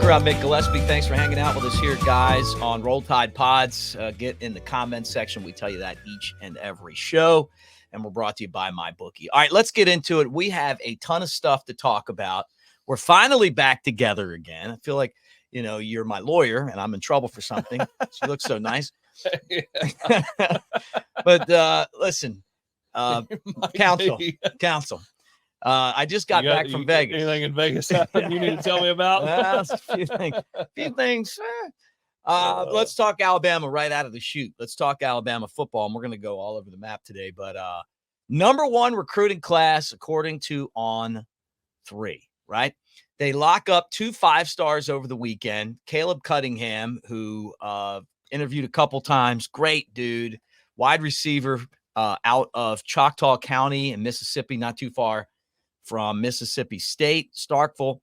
Tucker. I'm Mick Gillispie. Thanks for hanging out with us here, guys, on Roll Tide Pods. Get in the comments section. We tell you that each and every show. And we're brought to you by MyBookie. All right, let's get into it. We have a ton of stuff to talk about. We're finally back together again. I feel like, you're my lawyer and I'm in trouble for something. She looks so nice. But listen, counsel. I just got back from Vegas. Anything in Vegas happen you need to tell me about? A few things. Let's talk Alabama right out of the chute. Let's talk Alabama football, and we're going to go all over the map today. But number one recruiting class, according to On3, right? They lock up 2 5-stars over the weekend. Caleb Cunningham, who interviewed a couple times, great dude, wide receiver out of Choctaw County in Mississippi, not too far from Mississippi State, Starkville.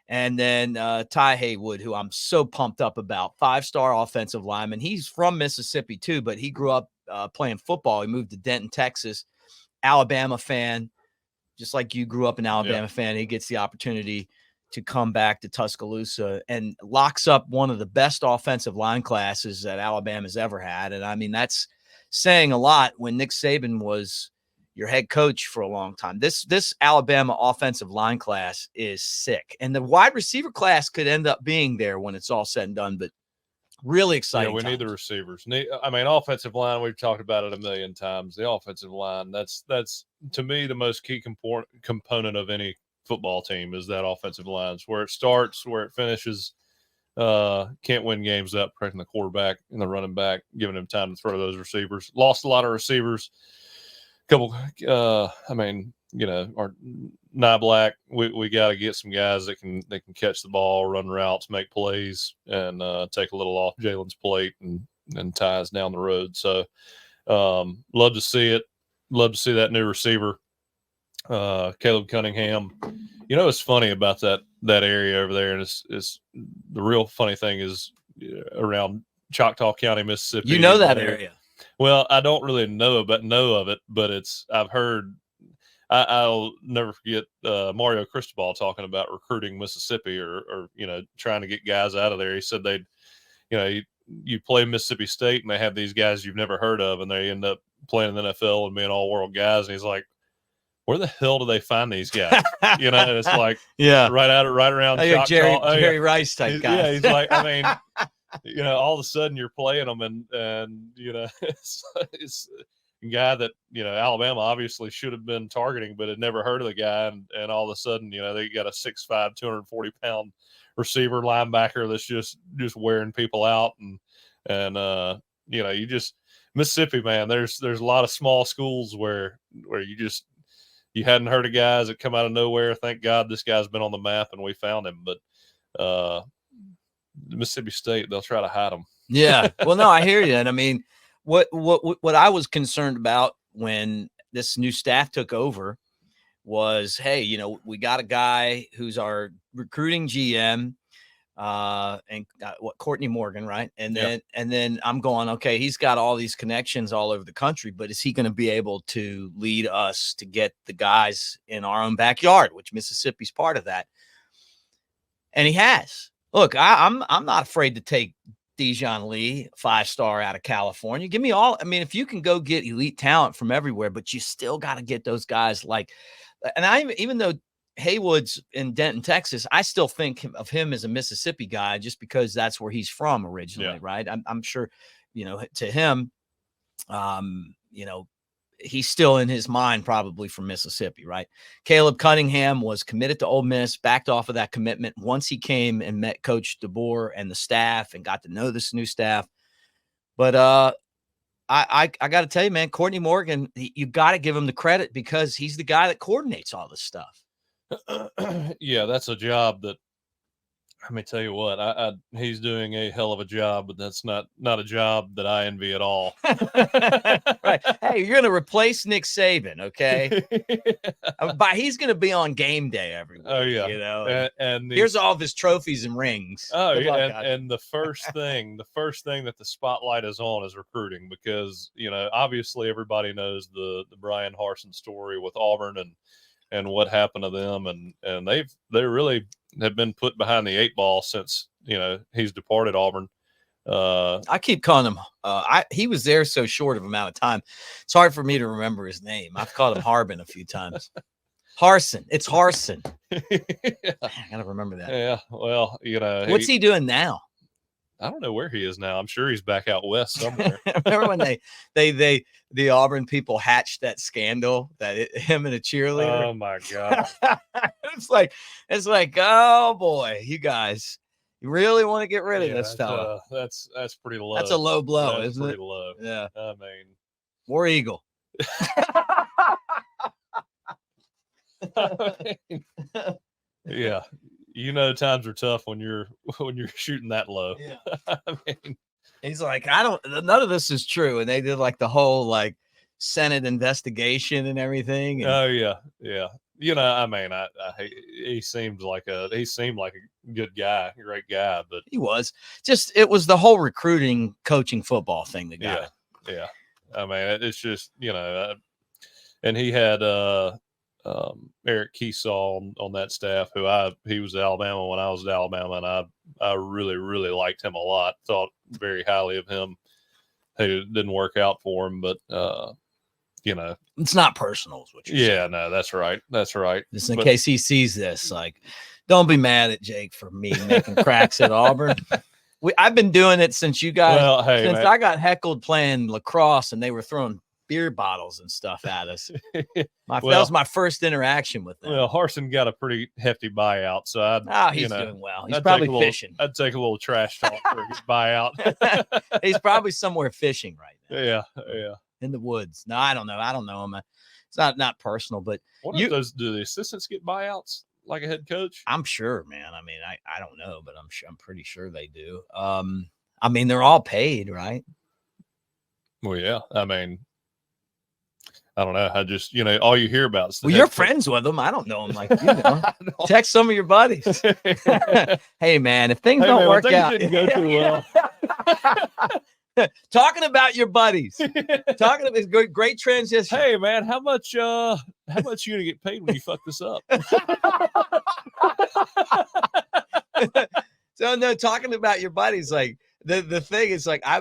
And then Ty Haywood, who I'm so pumped up about, 5-star offensive lineman. He's from Mississippi too, but he grew up playing football. He moved to Denton, Texas, Alabama fan, just like you grew up an Alabama fan. He gets the opportunity to come back to Tuscaloosa and locks up one of the best offensive line classes that Alabama's ever had. And I mean, that's saying a lot when Nick Saban was your head coach for a long time. This Alabama offensive line class is sick. And the wide receiver class could end up being there when it's all said and done, but really exciting. Yeah, we need the receivers. Offensive line, we've talked about it a million times. The offensive line, that's to me the most key component of any football team is that offensive line. It's where it starts, where it finishes. Can't win games without protecting the quarterback and the running back, giving him time to throw those receivers. Lost a lot of receivers. Couple, our Black. We got to get some guys that can catch the ball, run routes, make plays, and take a little off Jalen's plate and ties down the road. So, love to see it. Love to see that new receiver, Caleb Cunningham. It's funny about that area over there, and it's the real funny thing is around Choctaw County, Mississippi. You know that area. Well, I don't really know of it, but I've heard. I'll never forget Mario Cristobal talking about recruiting Mississippi or trying to get guys out of there. He said you play Mississippi State and they have these guys you've never heard of, and they end up playing in the NFL and being all world guys. And he's like, where the hell do they find these guys? And it's like, right around Choctaw. Jerry Rice type guy. Yeah, he's like, I mean, all of a sudden you're playing them and it's a guy that, Alabama obviously should have been targeting, but had never heard of the guy. And all of a sudden, they got a 6'5", 240-pound receiver linebacker that's just wearing people out. Mississippi, man, there's a lot of small schools where you hadn't heard of guys that come out of nowhere. Thank God this guy's been on the map and we found him. But Mississippi State, they'll try to hide him. Yeah. Well, no, I hear you. And I mean, what I was concerned about when this new staff took over was, hey, we got a guy who's our recruiting GM, Courtney Morgan, right? And then I'm going, okay, he's got all these connections all over the country, but is he going to be able to lead us to get the guys in our own backyard, which Mississippi's part of that? And he has. Look, I'm not afraid to take Dijon Lee, 5-star out of California. Give me all. I mean, if you can go get elite talent from everywhere, but you still got to get those guys even though Haywood's in Denton, Texas, I still think of him as a Mississippi guy just because that's where he's from originally, right? I'm sure, to him, he's still in his mind probably from Mississippi, right? Caleb Cunningham was committed to Ole Miss, backed off of that commitment once he came and met Coach DeBoer and the staff and got to know this new staff. But I got to tell you, man, Courtney Morgan, you got to give him the credit because he's the guy that coordinates all this stuff. Yeah, that's a job that, let me tell you what, he's doing a hell of a job, but that's not a job that I envy at all. Right. Hey, you're going to replace Nick Saban, okay? But he's going to be on game day every week. Oh, yeah. And here's all of his trophies and rings. Oh, yeah. And the first thing that the spotlight is on is recruiting because, obviously everybody knows the Brian Harsin story with Auburn and what happened to them. And they really have been put behind the 8 ball since he's departed Auburn. I keep calling him. He was there so short of amount of time. It's hard for me to remember his name. I've called him Harbin a few times. Harson. It's Harson. Yeah. I gotta remember that. Yeah. Well, what's he doing now? I don't know where he is now. I'm sure he's back out west somewhere. Remember when the Auburn people hatched that scandal that him and a cheerleader? Oh my God. it's like, oh boy, you guys, you really want to get rid of this fella. That's pretty low. That's a low blow, that's isn't pretty it? Low. Yeah. I mean, War Eagle. Yeah. Times are tough when you're shooting that low. Yeah. I mean, he's like, none of this is true. And they did like the whole like Senate investigation and everything. And, oh yeah. Yeah. I mean, he seemed like a good guy, a great guy, but he was it was the whole recruiting, coaching football thing that got it. Yeah. I mean, it's just, and he had, Eric Keesall on that staff, he was at Alabama when I was at Alabama, and I really, really liked him a lot. Thought very highly of him. It didn't work out for him, but it's not personal, is what you're saying. No, that's right. That's right. Just in case he sees this, like, don't be mad at Jake for me making cracks at Auburn. I've been doing it since you guys. Well, hey, since man. I got heckled playing lacrosse, and they were throwing beer bottles and stuff at us. That was my first interaction with them. Well, Harson got a pretty hefty buyout, so he's doing well. He's probably fishing. I'd take a little trash talk for his buyout. He's probably somewhere fishing right now. Yeah. In the woods. No, I don't know him. It's not personal, but do the assistants get buyouts like a head coach? I'm sure, man. I mean, I don't know, but I'm pretty sure they do. I mean, they're all paid, right? Well, yeah. I mean, I don't know. I just, all you hear about. Well, you're friends with them. I don't know them like Text some of your buddies. Hey, man, if things don't work out, didn't go too well. Talking about your buddies. Talking about great transition. Hey, man, how much you gonna get paid when you fuck this up? So no, talking about your buddies, like the thing is, like, I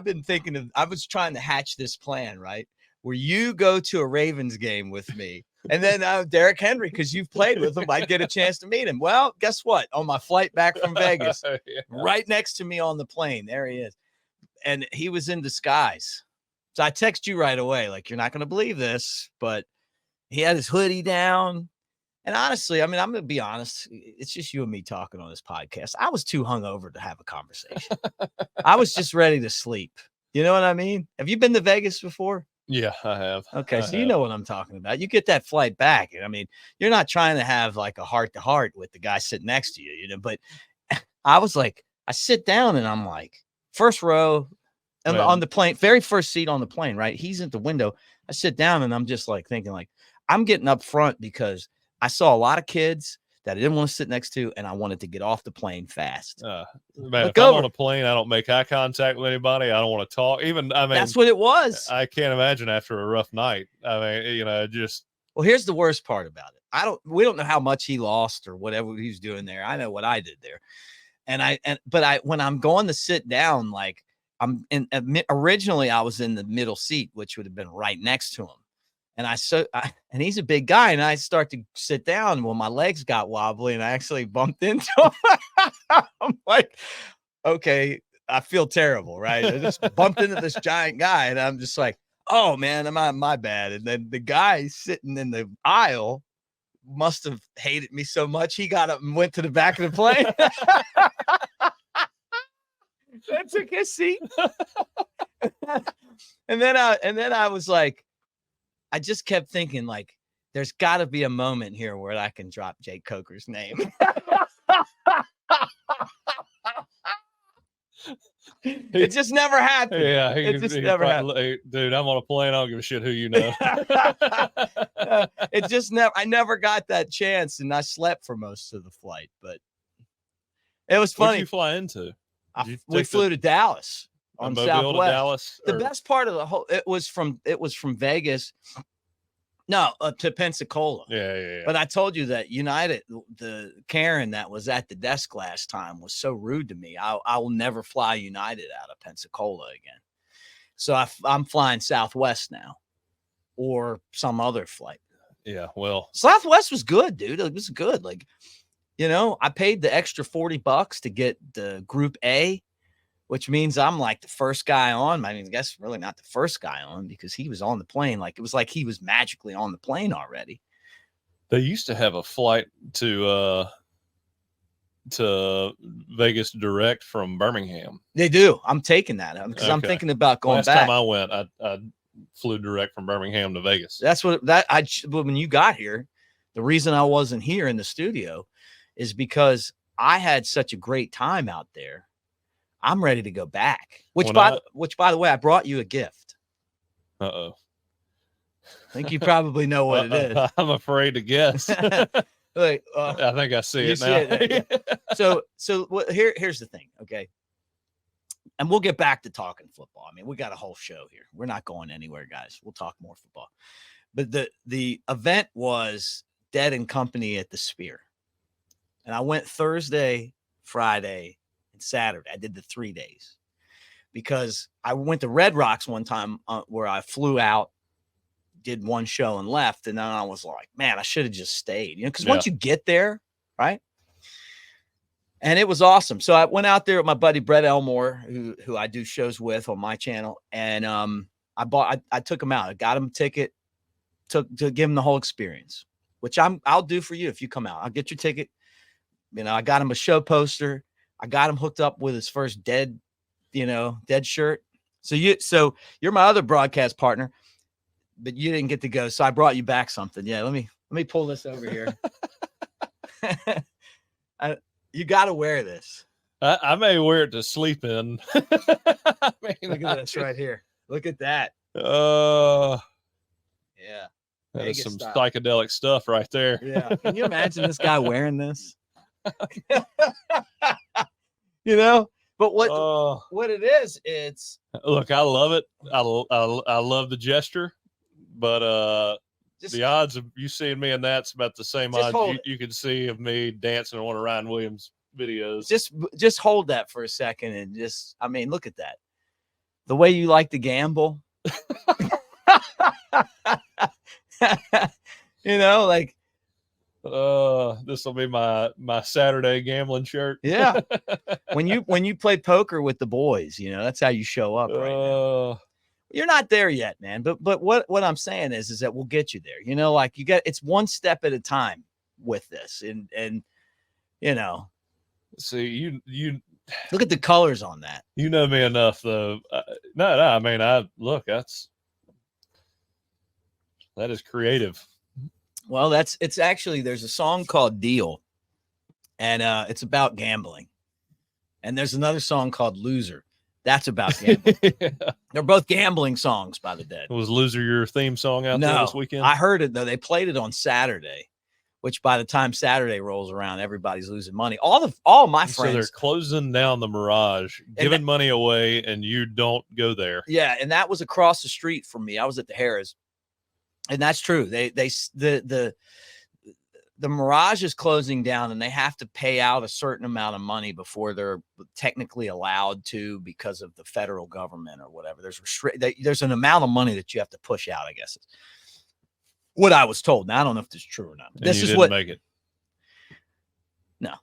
was trying to hatch this plan, right? Where you go to a Ravens game with me, and then Derrick Henry, because you've played with him, I'd get a chance to meet him. Well, guess what? On my flight back from Vegas, right next to me on the plane, there he is. And he was in disguise. So I text you right away, like, you're not going to believe this, but he had his hoodie down. And honestly, I mean, I'm going to be honest. It's just you and me talking on this podcast. I was too hungover to have a conversation. I was just ready to sleep. You know what I mean? Have you been to Vegas before? Yeah, I have. Okay, so you know what I'm talking about. You get that flight back. And I mean, you're not trying to have like a heart-to-heart with the guy sitting next to you, but I was like, I sit down and I'm like, first row on the plane, very first seat on the plane, right? He's at the window. I sit down and I'm just like thinking, like, I'm getting up front because I saw a lot of kids that I didn't want to sit next to, and I wanted to get off the plane fast. Man, if I'm on a plane, I don't make eye contact with anybody. I don't want to talk. That's what it was. I can't imagine after a rough night. I mean, just. Well, here's the worst part about it. We don't know how much he lost or whatever he was doing there. I know what I did there. But when I'm going to sit down, like, originally I was in the middle seat, which would have been right next to him. And he's a big guy, and I start to sit down. Well, my legs got wobbly, and I actually bumped into him. I'm like, okay, I feel terrible, right? I just bumped into this giant guy, and I'm just like, oh man, my bad. And then the guy sitting in the aisle must have hated me so much he got up and went to the back of the plane. I took his seat. and then I was like, I just kept thinking, like, there's got to be a moment here where I can drop Jake Coker's name. It just never happened. Yeah, it just never happened. Dude, I'm on a plane. I don't give a shit who you know. I never got that chance, and I slept for most of the flight. But it was funny. What did you fly into? We flew to Dallas. On Mobile Southwest. to Dallas, the best part of the whole it was from Vegas. No, to Pensacola. Yeah. But I told you that United, the Karen that was at the desk last time was so rude to me. I will never fly United out of Pensacola again. So I'm flying Southwest now or some other flight. Yeah, well. Southwest was good, dude. It was good. Like, I paid the extra $40 to get the Group A, which means I'm like the first guy on. I mean, I guess really not the first guy on because he was on the plane. Like, it was like he was magically on the plane already. They used to have a flight to Vegas direct from Birmingham. They do. I'm taking that because I'm thinking about going back. Last time I went, I flew direct from Birmingham to Vegas. That's when you got here, the reason I wasn't here in the studio is because I had such a great time out there. I'm ready to go back. Which by the way, I brought you a gift. Uh-oh. I think you probably know what it is. I'm afraid to guess. Like, I think I see it now. So here's the thing, okay? And we'll get back to talking football. I mean, we got a whole show here. We're not going anywhere, guys. We'll talk more football. But the event was Dead and Company at the Sphere. And I went Thursday, Friday, and Saturday. I did the 3 days because I went to Red Rocks one time where I flew out, did one show and left. And then I was like, man, I should have just stayed, because once you get there, right? And it was awesome. So I went out there with my buddy Brett Elmore, who I do shows with on my channel. And I took him out. I got him a ticket to give him the whole experience, which I'll do for you if you come out. I'll get your ticket. I got him a show poster. I got him hooked up with his first Dead shirt. So you're my other broadcast partner, but you didn't get to go. So I brought you back something. Yeah. Let me pull this over here. You got to wear this. I may wear it to sleep in. Look at this right here. Look at that. Yeah. That Vegas is some style. psychedelic stuff right there. Yeah. Can you imagine this guy wearing this? But what it is, look, I love it. I love the gesture, but the odds of you seeing me in that's about the same odds you could see of me dancing on one of Ryan Williams' videos. Just hold that for a second and look at that. The way you like to gamble. Like this will be my Saturday gambling shirt. Yeah. When you play poker with the boys, that's how you show up right now. You're not there yet, man. But what I'm saying is that we'll get you there. Like it's one step at a time with this. And see, you look at the colors on that. You know me enough though. No, I mean, that is creative. Well, it's actually, there's a song called Deal, and it's about gambling. And there's another song called Loser. That's about gambling. Yeah. They're both gambling songs by the Dead. Was Loser your theme song out there this weekend? I heard it though. They played it on Saturday, which by the time Saturday rolls around, everybody's losing money. All my friends. So they're closing down the Mirage, giving money away, and you don't go there. Yeah, and that was across the street from me. I was at the Harrah's. And that's true. The Mirage is closing down, and they have to pay out a certain amount of money before they're technically allowed to, because of the federal government or whatever. There's an amount of money that you have to push out, I guess. What I was told. Now I don't know if this is true or not. This is what make it. No.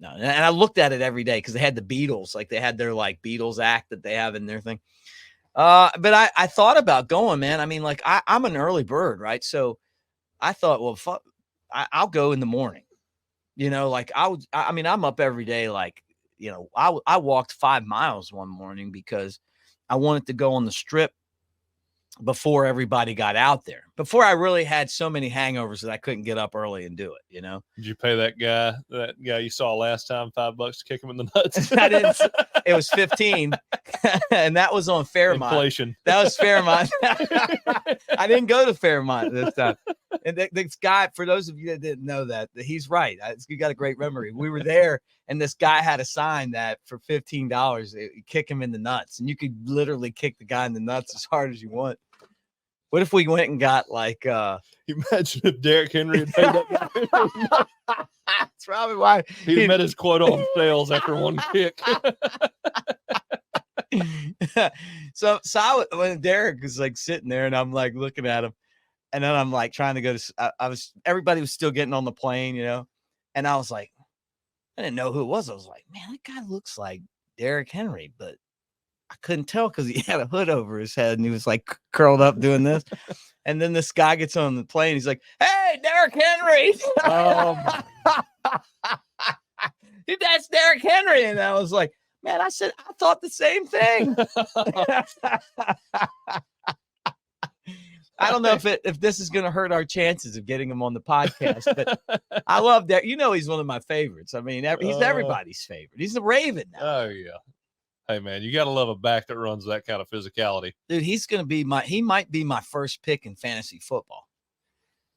And I looked at it every day because they had the Beatles, like they had their Beatles act that they have in their thing. But I thought about going, man. I mean, I'm an early bird, right? So I thought, well, fuck, I'll go in the morning, I'm up every day. I walked 5 miles one morning because I wanted to go on the strip before everybody got out there, before I really had so many hangovers that I couldn't get up early and do it, Did you pay that guy you saw last time $5 to kick him in the nuts? I didn't. It was 15, and that was on Fairmont. Inflation. That was Fairmont. I didn't go to Fairmont this time. And this guy, for those of you that didn't know that, he's right. You got a great memory. We were there, and this guy had a sign that for $15, kick him in the nuts, and you could literally kick the guy in the nuts as hard as you want. What if we went and got like Imagine if Derrick Henry had paid that guy. that's probably why He'd met his quota on sales after one kick. When Derek was like sitting there and I'm like looking at him, and then I'm like trying to go to, everybody was still getting on the plane, and I was like, I didn't know who it was. I was like, man, that guy looks like Derrick Henry, but I couldn't tell because he had a hood over his head and he was like curled up doing this. And then this guy gets on the plane. He's like, hey, Derrick Henry. That's Derrick Henry. And I was like, man, I thought the same thing. I don't know if this is going to hurt our chances of getting him on the podcast, but I love that. He's one of my favorites. I mean, he's everybody's favorite. He's the Raven now. Oh, yeah. Hey, man, you got to love a back that runs that kind of physicality. Dude, he might be my first pick in fantasy football.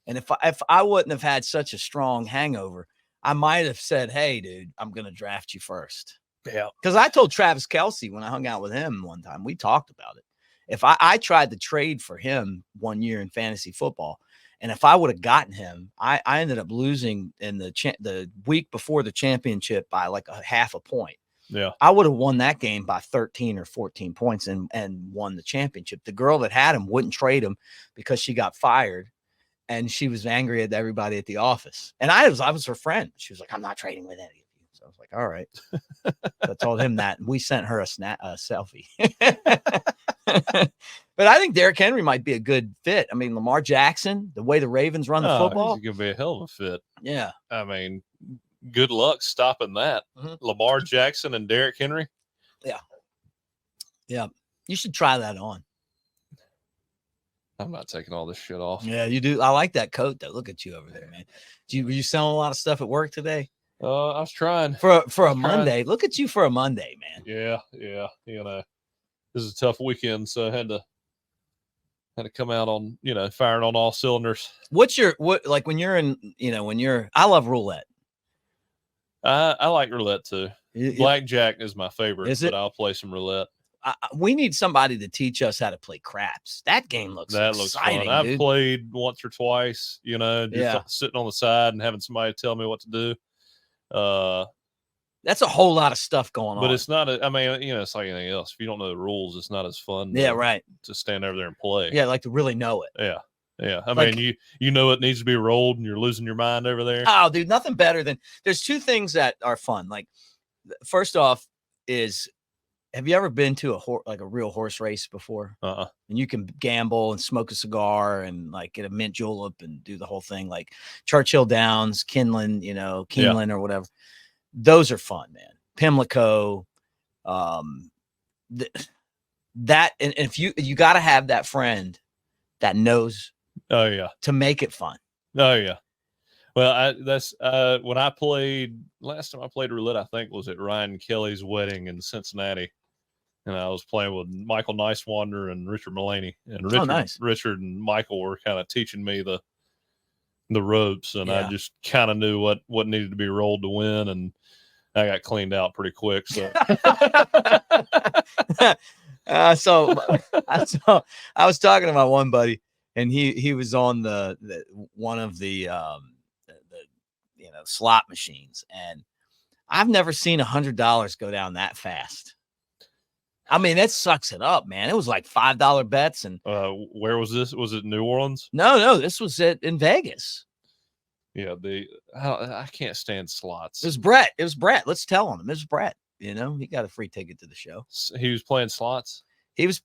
And if I wouldn't have had such a strong hangover, I might have said, hey, dude, I'm going to draft you first. Yeah. Because I told Travis Kelce when I hung out with him one time, we talked about it. If I tried to trade for him one year in fantasy football, and if I would have gotten him, I ended up losing in the week before the championship by like a half a point. Yeah, I would have won that game by 13 or 14 points and won the championship. The girl that had him wouldn't trade him because she got fired, and she was angry at everybody at the office. And I was her friend. She was like, I'm not trading with any of you. So I was like, all right. I told him that, and we sent her a selfie. But I think Derrick Henry might be a good fit. I mean, Lamar Jackson, the way the Ravens run the football, he's gonna be a hell of a fit. Yeah, I mean, good luck stopping that. Mm-hmm. Lamar Jackson and Derrick Henry. Yeah. You should try that on. I'm not taking all this shit off. Yeah, you do. I like that coat though. Look at you over there, man. Were you selling a lot of stuff at work today? I was trying for a Monday. Look at you for a Monday, man. Yeah. This is a tough weekend, so I had to come out on, firing on all cylinders. What when you're in, I love roulette. I like roulette too. Blackjack is my favorite, but I'll play some roulette. We need somebody to teach us how to play craps. That game looks exciting, fun. I've dude. played once or twice, sitting on the side and having somebody tell me what to do. That's a whole lot of stuff going on. But it's not, it's like anything else. If you don't know the rules, it's not as fun. To stand over there and play. Yeah, like to really know it. Yeah. I mean, you know it needs to be rolled and you're losing your mind over there. Oh, dude, nothing better than there's two things that are fun. Like, first off is, have you ever been to a real horse race before? And you can gamble and smoke a cigar and like get a mint julep and do the whole thing, like Churchill Downs, Keeneland or whatever. Those are fun, man. Pimlico, that, and if you got to have that friend that knows. Oh yeah, to make it fun. Oh yeah. Well, that's when I played last time I played roulette, I think was at Ryan Kelly's wedding in Cincinnati, and I was playing with Michael Nicewander and Richard Mullaney, and Richard and Michael were kind of teaching me the ropes, and I just kind of knew what needed to be rolled to win, and I got cleaned out pretty quick. So, so I was talking to my one buddy, and he was on the one of the slot machines, and I've never seen $100 go down that fast. I mean, that sucks it up, man. It was like $5 bets. And where was this? Was it New Orleans? No, this was in Vegas. Yeah, I can't stand slots. It was Brett. Let's tell him. It was Brett. He got a free ticket to the show. He was playing slots. He was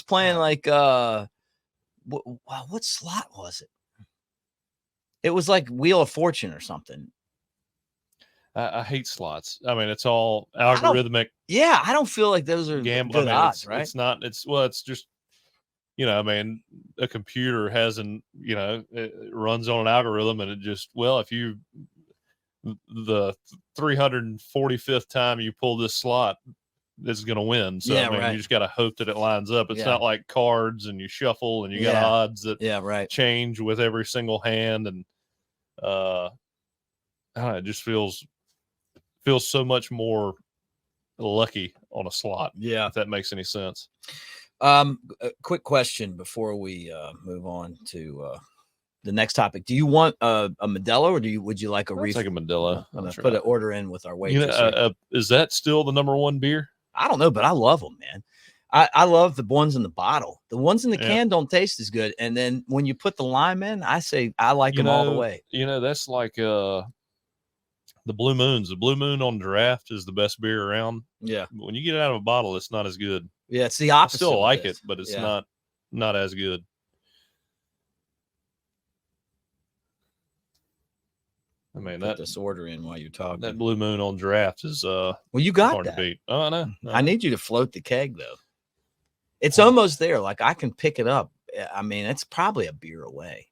playing like what slot was it? It was like Wheel of Fortune or something. I hate slots. I mean, it's all algorithmic. I don't feel like those are gambling. Good odds, right? It's not. It's just, I mean, a computer it runs on an algorithm, and it just, if you the 345th time you pull this slot, it's going to win. So you just got to hope that it lines up. It's not like cards and you shuffle and you got odds that change with every single hand, and it just feels so much more lucky on a slot. Yeah, if that makes any sense. A quick question before we move on to the next topic. Do you want a Modelo, or would you like a refill? Take a Modelo. I'm gonna put an order in with our You waitress. know, is that still the number one beer? I don't know, but I love them, man. I love the ones in the bottle. The ones in the can don't taste as good. And then when you put the lime in, I say I like them all the way. You know, that's like the Blue Moons. The Blue Moon on draft is the best beer around. Yeah. But when you get it out of a bottle, it's not as good. Yeah, it's the opposite. I still like it, but it's not as good. I mean, put this order in while you're talking. That Blue Moon on draft is well, you got hard that. to beat. Oh, I know. I need you to float the keg though. It's almost there. Like I can pick it up. I mean, it's probably a beer away.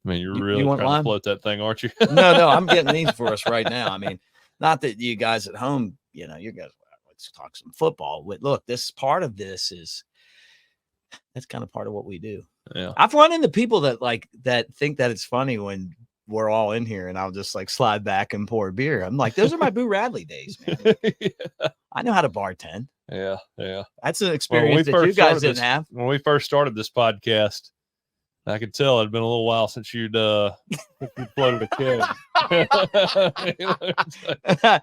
I mean, you're really trying to float that thing, aren't you? No, I'm getting these for us right now. I mean, not that you guys at home, you guys, let's talk some football. Look, this part of this that's kind of part of what we do. Yeah. I've run into people that think that it's funny when we're all in here and I'll just like slide back and pour a beer. I'm like, those are my Boo Radley days, man. I know how to bartend. Yeah. That's an experience that you guys didn't have. When we first started this podcast, I could tell it'd been a little while since you'd floated a keg. A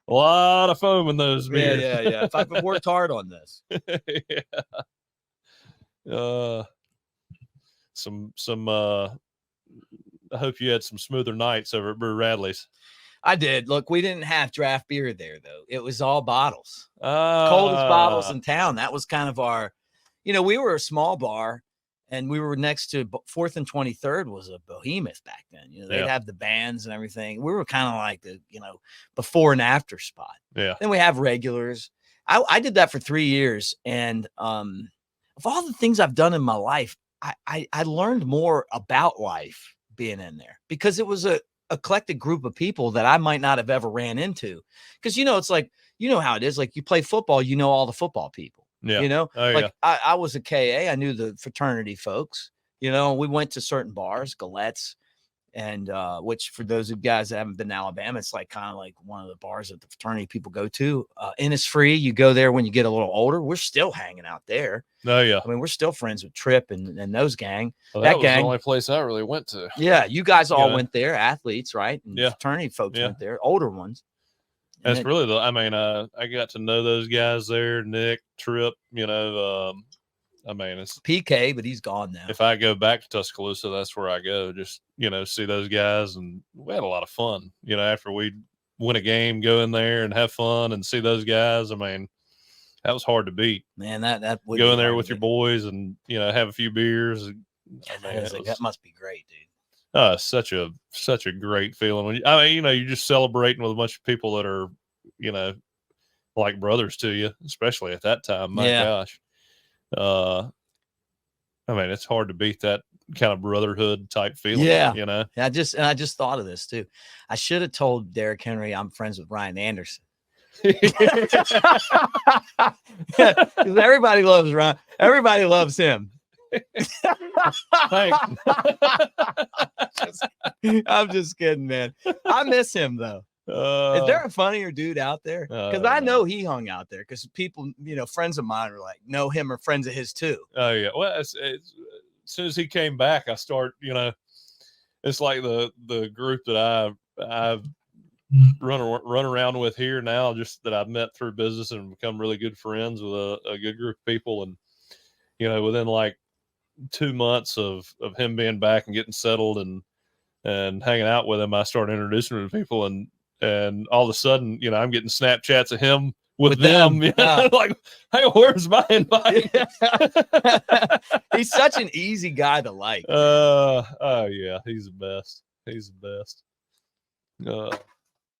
lot of foam in those beers. Yeah. If I've worked hard on this. I hope you had some smoother nights over at Brew Radley's. I did. Look, we didn't have draft beer there, though. It was all bottles. Coldest bottles in town. That was kind of our, we were a small bar, and we were next to 4th and 23rd was a behemoth back then. They'd have the bands and everything. We were kind of like the, before and after spot. Yeah. Then we have regulars. I did that for 3 years. And of all the things I've done in my life, I learned more about life being in there because it was a eclectic group of people that I might not have ever ran into. Because, it's like, how it is. Like you play football, all the football people. Yeah. I was a KA. I knew the fraternity folks, we went to certain bars, Galette's, and which for those of you guys that haven't been to Alabama, it's like kind of like one of the bars that the fraternity people go to. Innisfree, you go there when you get a little older. We're still hanging out there. Oh, yeah. I mean, we're still friends with Tripp and those gang. Well, that was gang. The only place I really went to. Yeah, you guys all went there, athletes, right? And fraternity folks went there, older ones. And that's really I got to know those guys there, Nick, Tripp, it's PK, but he's gone now. If I go back to Tuscaloosa, that's where I go. Just, see those guys. And we had a lot of fun, after we win a game, go in there and have fun and see those guys. I mean, that was hard to beat. Man, that would go in there with your boys and, have a few beers. That must be great, dude. Such a great feeling when you're just celebrating with a bunch of people that are, like brothers to you, especially at that time. My gosh. It's hard to beat that kind of brotherhood type feeling. Yeah. I just thought of this too. I should have told Derrick Henry I'm friends with Ryan Anderson. Everybody loves Ryan. Everybody loves him. I'm just kidding, man. I miss him though. Is there a funnier dude out there? Because I know he hung out there. Because people, friends of mine are like know him or friends of his too. Oh yeah. Well, as soon as he came back, I start. It's like the group that I've run around with here now, just that I've met through business and become really good friends with a good group of people. And within like 2 months of him being back and getting settled and hanging out with him, I started introducing him to people, and all of a sudden, I'm getting Snapchats of him with them. Like, hey, where's my invite? He's such an easy guy to like. Oh yeah, he's the best.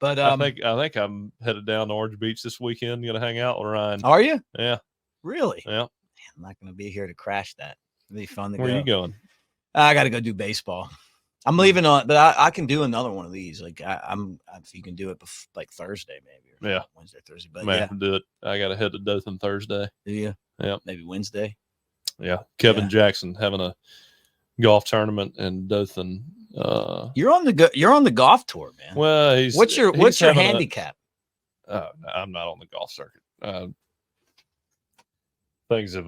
But I think I'm headed down to Orange Beach this weekend. Gonna hang out with Ryan. Are you? Yeah. Really? Yeah. Man, I'm not gonna be here to crash that. It'll be fun to go. Where are you going? I got to go do baseball. I'm leaving on, but I can do another one of these. Like I'm if you can do it like Thursday, maybe. Or Wednesday, Thursday. But I can do it. I got to head to Dothan Thursday. Do you? Yeah. Maybe Wednesday. Yeah. Kevin Jackson having a golf tournament in Dothan. You're on the golf tour, man. Well, what's your handicap? I'm not on the golf circuit. things have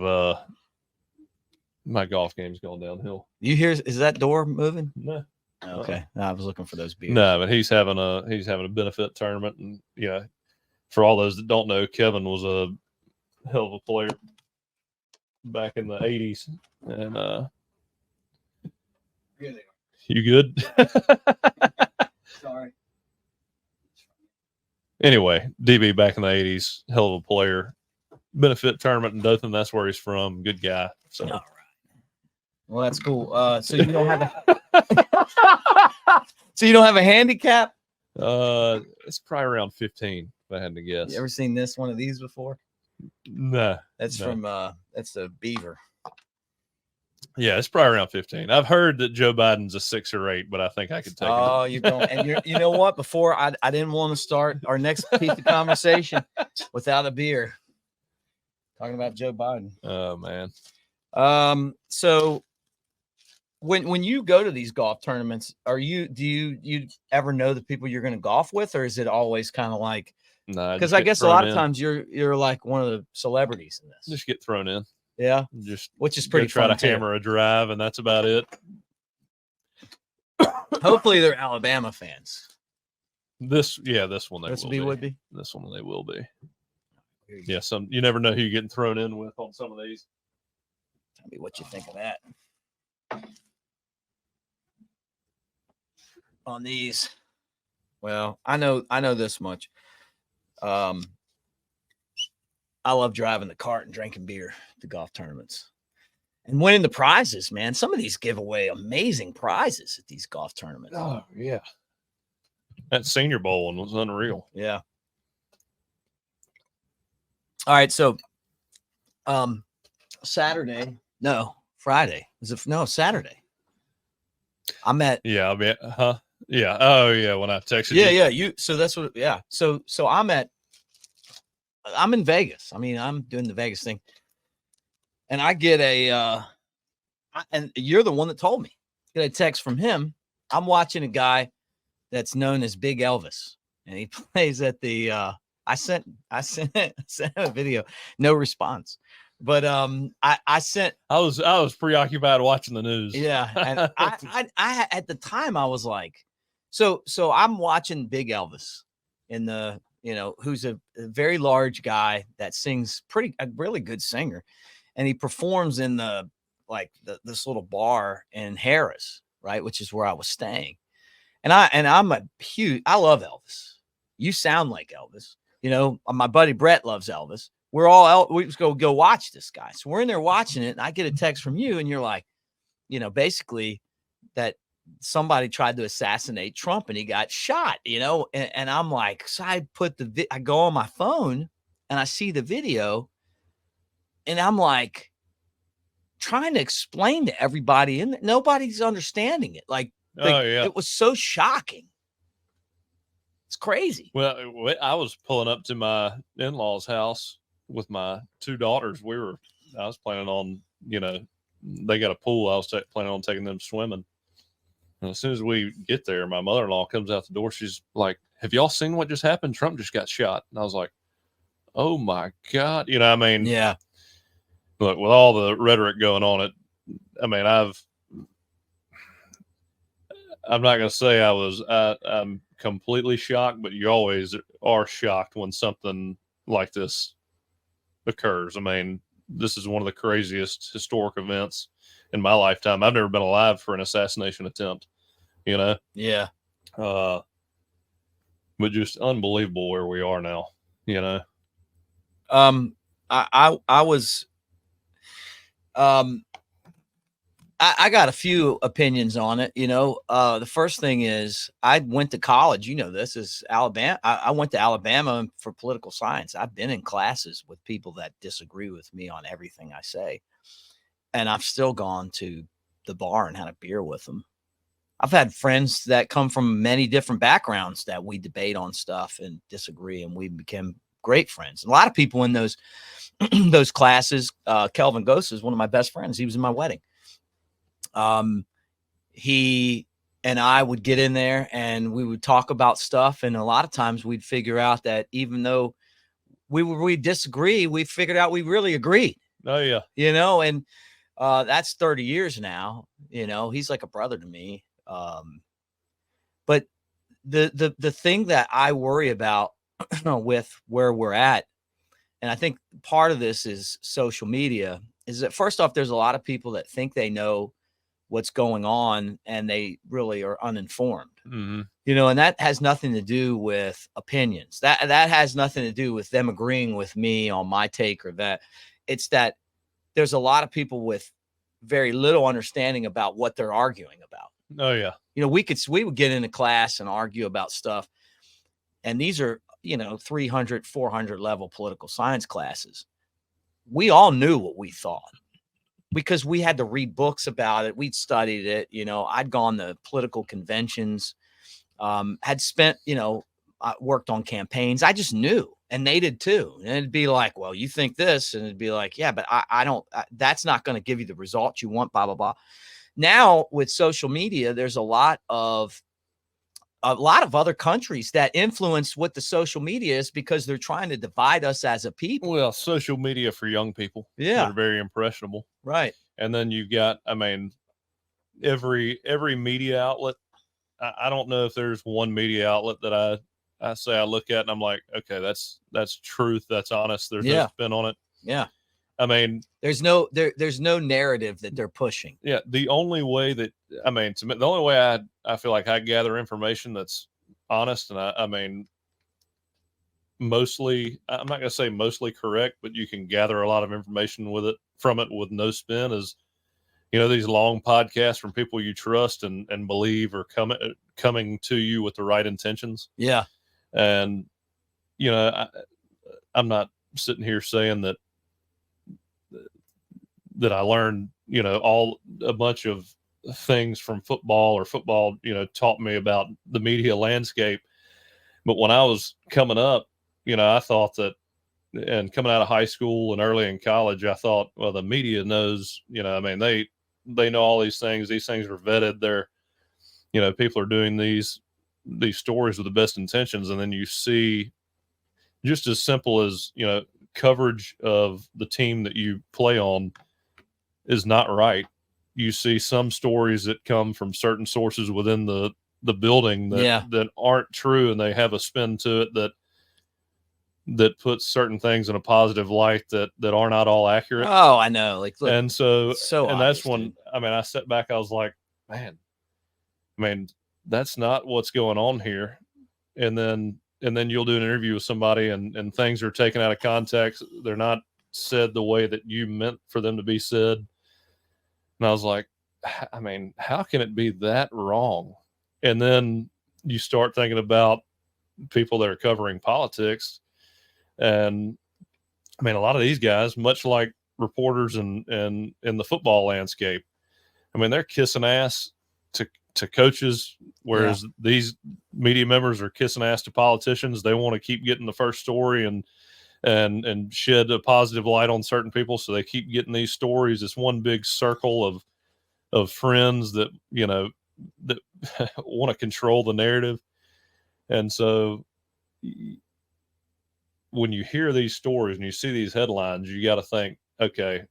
my golf game's gone downhill. You hear? Is that door moving? No. Okay, I was looking for those beers. No, but he's having a benefit tournament, and for all those that don't know, Kevin was a hell of a player back in the 80s, and you good? Sorry. Anyway, DB back in the 80s, hell of a player. Benefit tournament in Dothan, that's where he's from. Good guy. So. All right. Well, that's cool. So you don't have a handicap? It's probably around 15, if I had to guess. You ever seen one of these before? No. That's from that's the Beaver. Yeah, it's probably around 15. I've heard that Joe Biden's a 6 or 8, but I think I could take it. Oh, you don't. And you know what? Before I didn't want to start our next piece of conversation without a beer. Talking about Joe Biden. Oh man. So when you go to these golf tournaments, do you ever know the people you're going to golf with, or is it always kind of like? No, because I guess a lot of times you're like one of the celebrities in this. Just get thrown in. Yeah, which is pretty try fun to hammer a drive, and that's about it. Hopefully, they're Alabama fans. This one they would be. This one they will be. Yeah, you never know who you're getting thrown in with on some of these. Tell me what you think of that. On these, well, I know this much. I love driving the cart and drinking beer at the golf tournaments and winning the prizes, man. Some of these give away amazing prizes at these golf tournaments. Oh, yeah. That Senior Bowl one was unreal. Yeah. All right. So, Saturday. I'm at. Yeah. I'll be at, huh? Yeah. Oh, yeah. When I texted you. Yeah. So that's what. Yeah. So I'm in Vegas. I mean, I'm doing the Vegas thing, and I get and you're the one that told me. Get a text from him. I'm watching a guy that's known as Big Elvis, and he plays at the. I sent a video, no response, but I sent. I was preoccupied watching the news. Yeah, and I at the time I was like, so I'm watching Big Elvis in the. Who's a very large guy that sings a really good singer. And he performs in this little bar in Harris, right? Which is where I was staying. And I'm I love Elvis. You sound like Elvis. My buddy Brett loves Elvis. We just go watch this guy. So we're in there watching it. And I get a text from you and you're like, basically that somebody tried to assassinate Trump and he got shot, and I'm like, so I go on my phone and I see the video and I'm like trying to explain to everybody and nobody's understanding it. It was so shocking. It's crazy. Well, I was pulling up to my in-laws' house with my 2 daughters. I was planning on, they got a pool. I was planning on taking them swimming. And as soon as we get there, my mother-in-law comes out the door. She's like, have y'all seen what just happened? Trump just got shot. And I was like, oh my God. Yeah. Look, with all the rhetoric going on, I'm not going to say I'm completely shocked, but you always are shocked when something like this occurs. This is one of the craziest historic events in my lifetime. I've never been alive for an assassination attempt, Yeah. But just unbelievable where we are now, I was, I got a few opinions on it. The first thing is I went to college. This is Alabama. I went to Alabama for political science. I've been in classes with people that disagree with me on everything I say. And I've still gone to the bar and had a beer with them. I've had friends that come from many different backgrounds that we debate on stuff and disagree, and we became great friends. And a lot of people in those those classes, Kelvin Ghost is one of my best friends. He was in my wedding. He and I would get in there and we would talk about stuff. And a lot of times we'd figure out that even though we disagree, we figured out we really agreed. Oh yeah. And that's 30 years now. He's like a brother to me. But the thing that I worry about with where we're at, and I think part of this is social media, is that first off, there's a lot of people that think they know what's going on and they really are uninformed. Mm-hmm. And that has nothing to do with opinions. That has nothing to do with them agreeing with me on my take or that. It's that there's a lot of people with very little understanding about what they're arguing about. Oh yeah. We would get into class and argue about stuff. And these are, 300, 400 level political science classes. We all knew what we thought because we had to read books about it. We'd studied it. I'd gone to political conventions, had spent, I worked on campaigns. I just knew, and they did too. And it'd be like, well, you think this, and it'd be like, yeah, but I don't, that's not going to give you the results you want, blah, blah, blah. Now with social media, there's a lot of other countries that influence what the social media is because they're trying to divide us as a people. Well, social media for young people. Yeah. They're very impressionable. Right. And then you've got, every media outlet. I don't know if there's one media outlet that I say I look at and I'm like, okay, that's truth. That's honest. There's no spin on it. Yeah. There's no narrative that they're pushing. Yeah. The only way that, the only way I feel like I gather information that's honest, and mostly, I'm not going to say mostly correct, but you can gather a lot of information from it with no spin is, these long podcasts from people you trust and believe are coming to you with the right intentions. Yeah. And, I'm not sitting here saying that I learned, a bunch of things from football or football, taught me about the media landscape. But when I was coming up, I thought that, and coming out of high school and early in college, I thought, well, the media knows, they know all these things. These things are vetted. They're, people are doing these stories with the best intentions. And then you see just as simple as, coverage of the team that you play on is not right. You see some stories that come from certain sources within the building that aren't true, and they have a spin to it that puts certain things in a positive light that are not all accurate. Oh, I know. Like, look, and so and obvious, that's when, I sat back, I was like, man, that's not what's going on here. And then you'll do an interview with somebody and things are taken out of context. They're not said the way that you meant for them to be said. And I was like, how can it be that wrong? And then you start thinking about people that are covering politics. And a lot of these guys, much like reporters in the football landscape, they're kissing ass to coaches, whereas these media members are kissing ass to politicians. They want to keep getting the first story and shed a positive light on certain people. So they keep getting these stories. It's one big circle of friends that, that want to control the narrative. And so when you hear these stories and you see these headlines, you got to think, okay,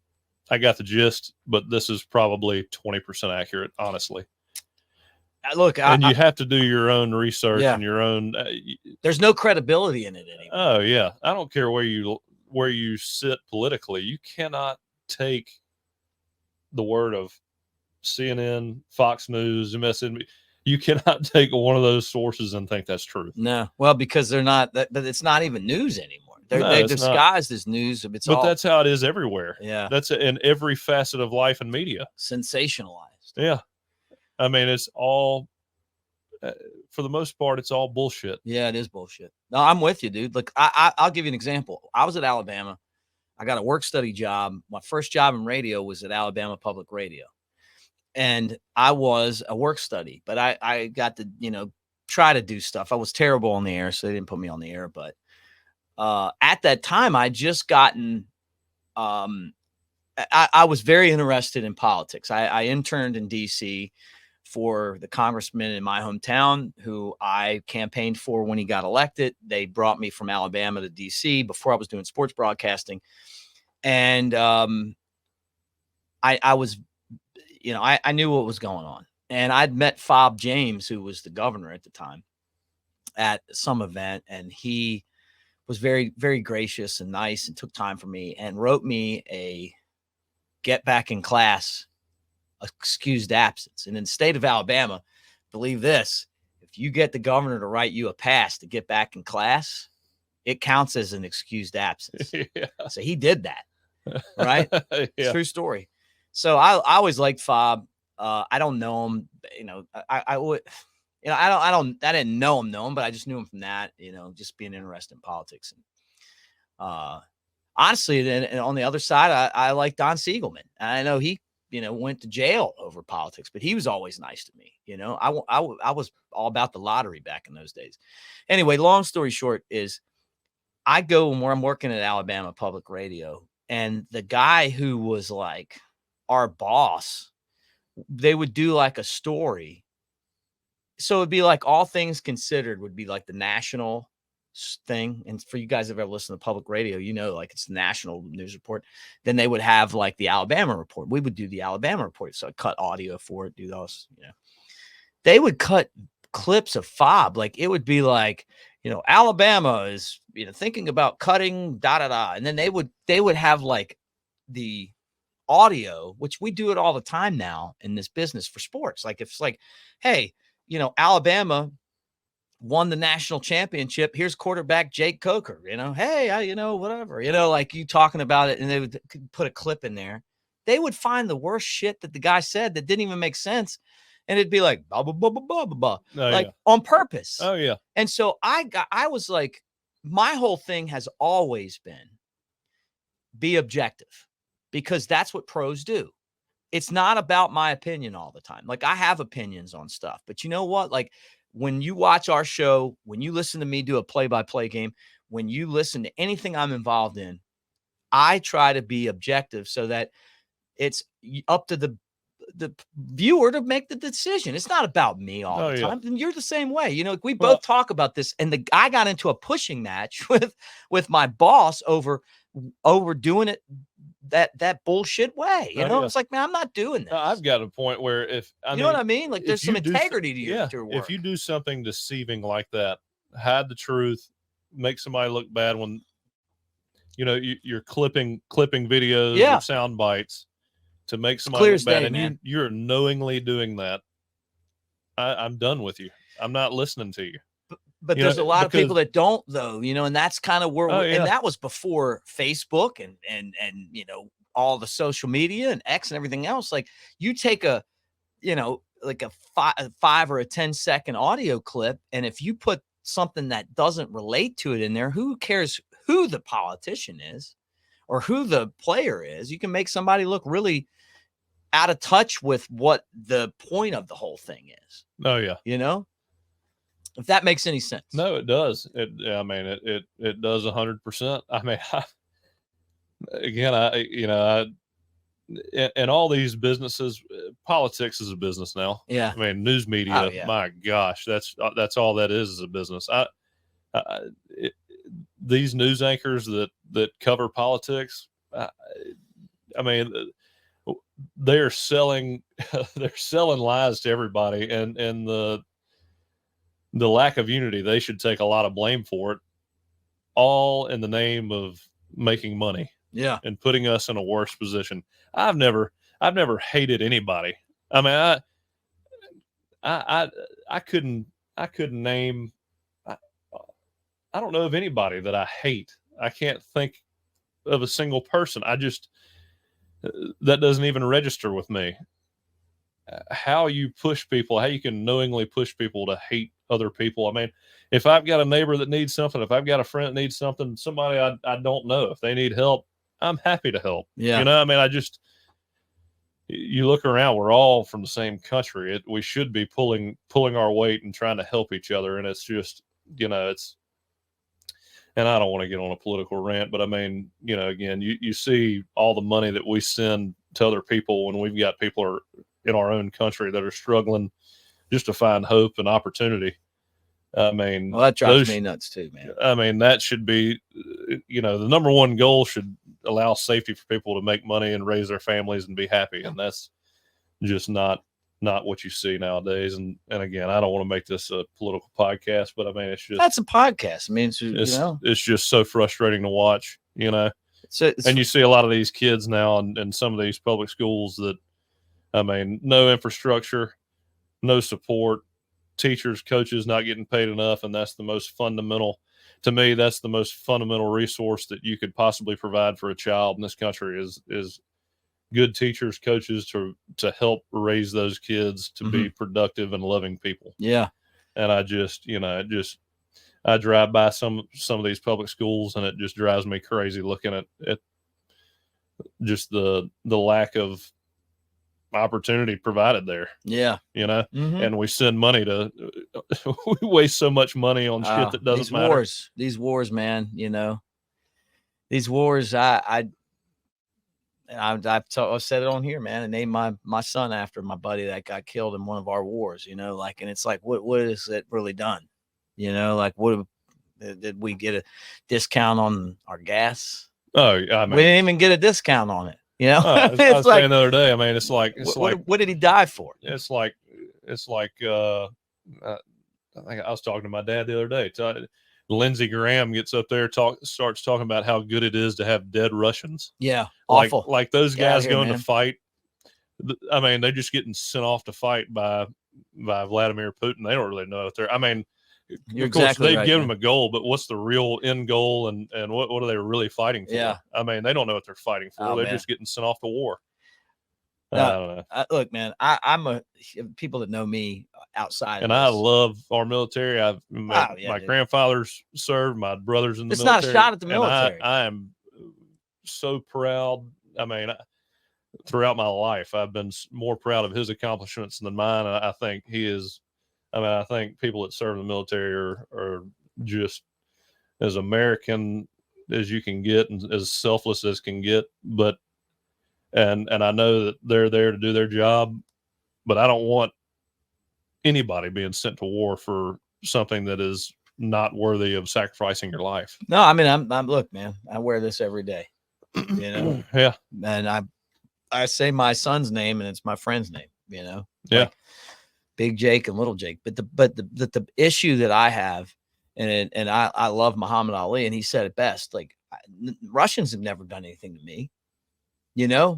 I got the gist, but this is probably 20% accurate, honestly. Look, you have to do your own research and your own. There's no credibility in it anymore. Oh yeah, I don't care where you sit politically. You cannot take the word of CNN, Fox News, MSNBC. You cannot take one of those sources and think that's true. No, well, because they're not. But it's not even news anymore. They're disguised as news. But that's how it is everywhere. Yeah, that's in every facet of life and media. Sensationalized. Yeah. It's all, for the most part, it's all bullshit. Yeah, it is bullshit. No, I'm with you, dude. Look, I'll give you an example. I was at Alabama. I got a work study job. My first job in radio was at Alabama Public Radio. And I was a work study, but I got to, try to do stuff. I was terrible on the air, so they didn't put me on the air. But at that time, I just gotten, I was very interested in politics. I interned in D.C. for the congressman in my hometown who I campaigned for when he got elected. They brought me from Alabama to D.C. before I was doing sports broadcasting. And I was, I knew what was going on. And I'd met Fob James, who was the governor at the time, at some event, and he was very, very gracious and nice and took time for me and wrote me a get back in class excused absence. And in the state of Alabama, believe this, if you get the governor to write you a pass to get back in class, it counts as an excused absence. Yeah. So he did that, right? Yeah. True story. So I always liked Fob. I don't know him, I would, I didn't know him, but I just knew him from that, just being interested in politics. And honestly, and on the other side, I like Don Siegelman. I know he, went to jail over politics, but he was always nice to me. I was all about the lottery back in those days. Anyway, long story short is I go where I'm working at Alabama Public Radio, and the guy who was like our boss, they would do like a story. So it'd be like All Things Considered would be like the national thing. And for you guys that have ever listened to public radio, like it's the national news report. Then they would have like the Alabama report. We would do the Alabama report. So I cut audio for it, do those, They would cut clips of Fob. Like it would be like, Alabama is, thinking about cutting And then they would have like the audio, which we do it all the time now in this business for sports. Like if it's like, hey, Alabama won the national championship. Here's quarterback Jake Coker, hey, whatever, like you talking about it. And they would put a clip in there. They would find the worst shit that the guy said that didn't even make sense. And it'd be like, blah, blah, blah, blah, blah, blah, blah, like on purpose. Oh, yeah. And so I was like, my whole thing has always been be objective, because that's what pros do. It's not about my opinion all the time. Like I have opinions on stuff, but you know what? Like when you watch our show, when you listen to me do a play-by-play game, when you listen to anything I'm involved in, I try to be objective so that it's up to the viewer to make the decision. It's not about me all the time. And you're the same way. We both talk about this. And I got into a pushing match with my boss over doing it that bullshit way. It's like, man, I'm not doing this. I've got a point where you know what I mean? Like there's some integrity to your work. If you do something deceiving like that, hide the truth, make somebody look bad when you're clipping videos or sound bites to make somebody look bad, and you're knowingly doing that, I'm done with you. I'm not listening to you. But there's a lot of people that don't, though, and that's kind of where and that was before Facebook and all the social media and X and everything else. Like you take a 5 or a 10-second audio clip, and if you put something that doesn't relate to it in there, who cares who the politician is or who the player is? You can make somebody look really out of touch with what the point of the whole thing is. Oh yeah. If that makes any sense. No, it does. It does 100%. I mean, in all these businesses, politics is a business now. Yeah. I mean, news media, my gosh, that's all that is a business. These news anchors that cover politics, I mean, they're selling lies to everybody, and the lack of unity, they should take a lot of blame for it, all in the name of making money. Yeah. And putting us in a worse position. I've never hated anybody. I mean, I couldn't name, I don't know of anybody that I hate. I can't think of a single person. That doesn't even register with me. How you push people, how you can knowingly push people to hate other people. I mean, if I've got a neighbor that needs something, if I've got a friend that needs something, somebody I don't know, if they need help, I'm happy to help. Yeah. I mean, you look around, we're all from the same country. We should be pulling our weight and trying to help each other. And it's just, and I don't want to get on a political rant, but I mean, again, you see all the money that we send to other people when we've got people in our own country that are struggling just to find hope and opportunity. I mean, Well, that drives me nuts too, man. I mean, that should be, the number one goal should allow safety for people to make money and raise their families and be happy. And that's just not what you see nowadays. And again, I don't want to make this a political podcast, but I mean, it's just, that's a podcast. I mean, it's just so frustrating to watch, and you see a lot of these kids now in some of these public schools that, I mean, no infrastructure, no support, teachers, coaches not getting paid enough. And that's the most fundamental, to me, that's the most fundamental resource that you could possibly provide for a child in this country is good teachers, coaches to help raise those kids to be productive and loving people. Yeah. And I just, I drive by some of these public schools and it just drives me crazy looking at just the lack of opportunity provided there. Yeah. And we send money we waste so much money on shit that doesn't matter. These wars, man, these wars, I've said it on here, man. I named my son after my buddy that got killed in one of our wars, and it's like, what is it really done? What did we get a discount on our gas? Oh, I mean, we didn't even get a discount on it. I was saying the other day, I mean, it's like, what did he die for? It's like, I think I was talking to my dad the other day. Lindsey Graham gets up there, starts talking about how good it is to have dead Russians. Yeah, awful. Like those guys going to fight. I mean, they're just getting sent off to fight by Vladimir Putin. They don't really know if they're. I mean, You're of course, exactly they right, give man. them a goal, but what's the real end goal, and what are they really fighting for? Yeah. I mean, they don't know what they're fighting for. Oh, they're man. just getting sent off to war. No, I don't know. Look, man, I'm people that know me outside. And of I this, love our military. My dude. grandfathers served, my brothers in the It's military. not a shot at the and military. I am so proud. I mean, throughout my life, I've been more proud of his accomplishments than mine. I think he is. I mean, I think people that serve in the military are just as American as you can get and as selfless as can get. But and I know that they're there to do their job, but I don't want anybody being sent to war for something that is not worthy of sacrificing your life. No, I mean, I'm look, man, I wear this every day, Yeah. and I say my son's name and it's my friend's name, Yeah. like Big Jake and Little Jake. But the issue that I have, and I love Muhammad Ali, and he said it best. Like, Russians have never done anything to me, Yeah.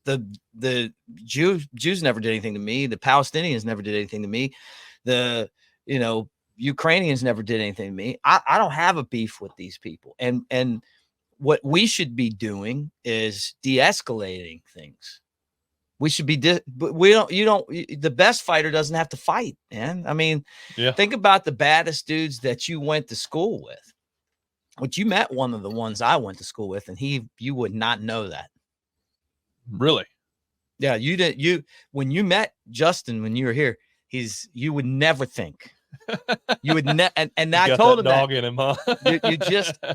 The Jews never did anything to me. The Palestinians never did anything to me. The Ukrainians never did anything to me. I don't have a beef with these people. And what we should be doing is de-escalating things. We should be the best fighter doesn't have to fight, man. I mean, think about the baddest dudes that you went to school with. Which you met one of the ones I went to school with, and you would not know that. Really? Yeah, you did. When you met Justin when you were here, you would never think. You would and I told him dog that. in him, huh?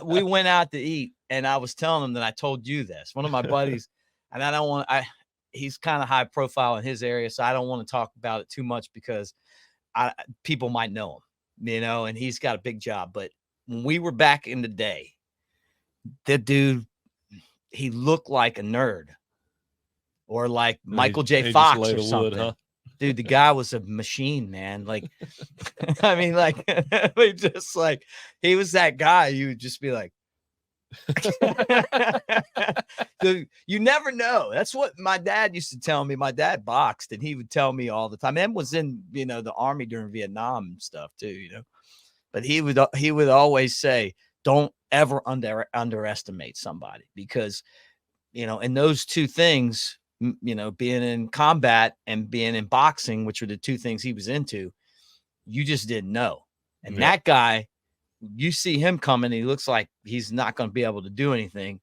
we went out to eat, and I was telling him that I told you this. One of my buddies, and he's kind of high profile in his area, so I don't want to talk about it too much because people might know him, and he's got a big job. But when we were back in the day, that dude, he looked like a nerd. Or like Michael J. Fox or something. Wood, huh? Dude, the guy was a machine, man. Like, I mean, like, just like, he was that guy. You would just be like, dude, you never know. That's what my dad used to tell me. My dad boxed, and he would tell me all the time. And was in, the army during Vietnam and stuff too, But he would always say, don't ever underestimate somebody because, in those two things, being in combat and being in boxing, which were the two things he was into, you just didn't know. And that guy, you see him coming, he looks like he's not going to be able to do anything,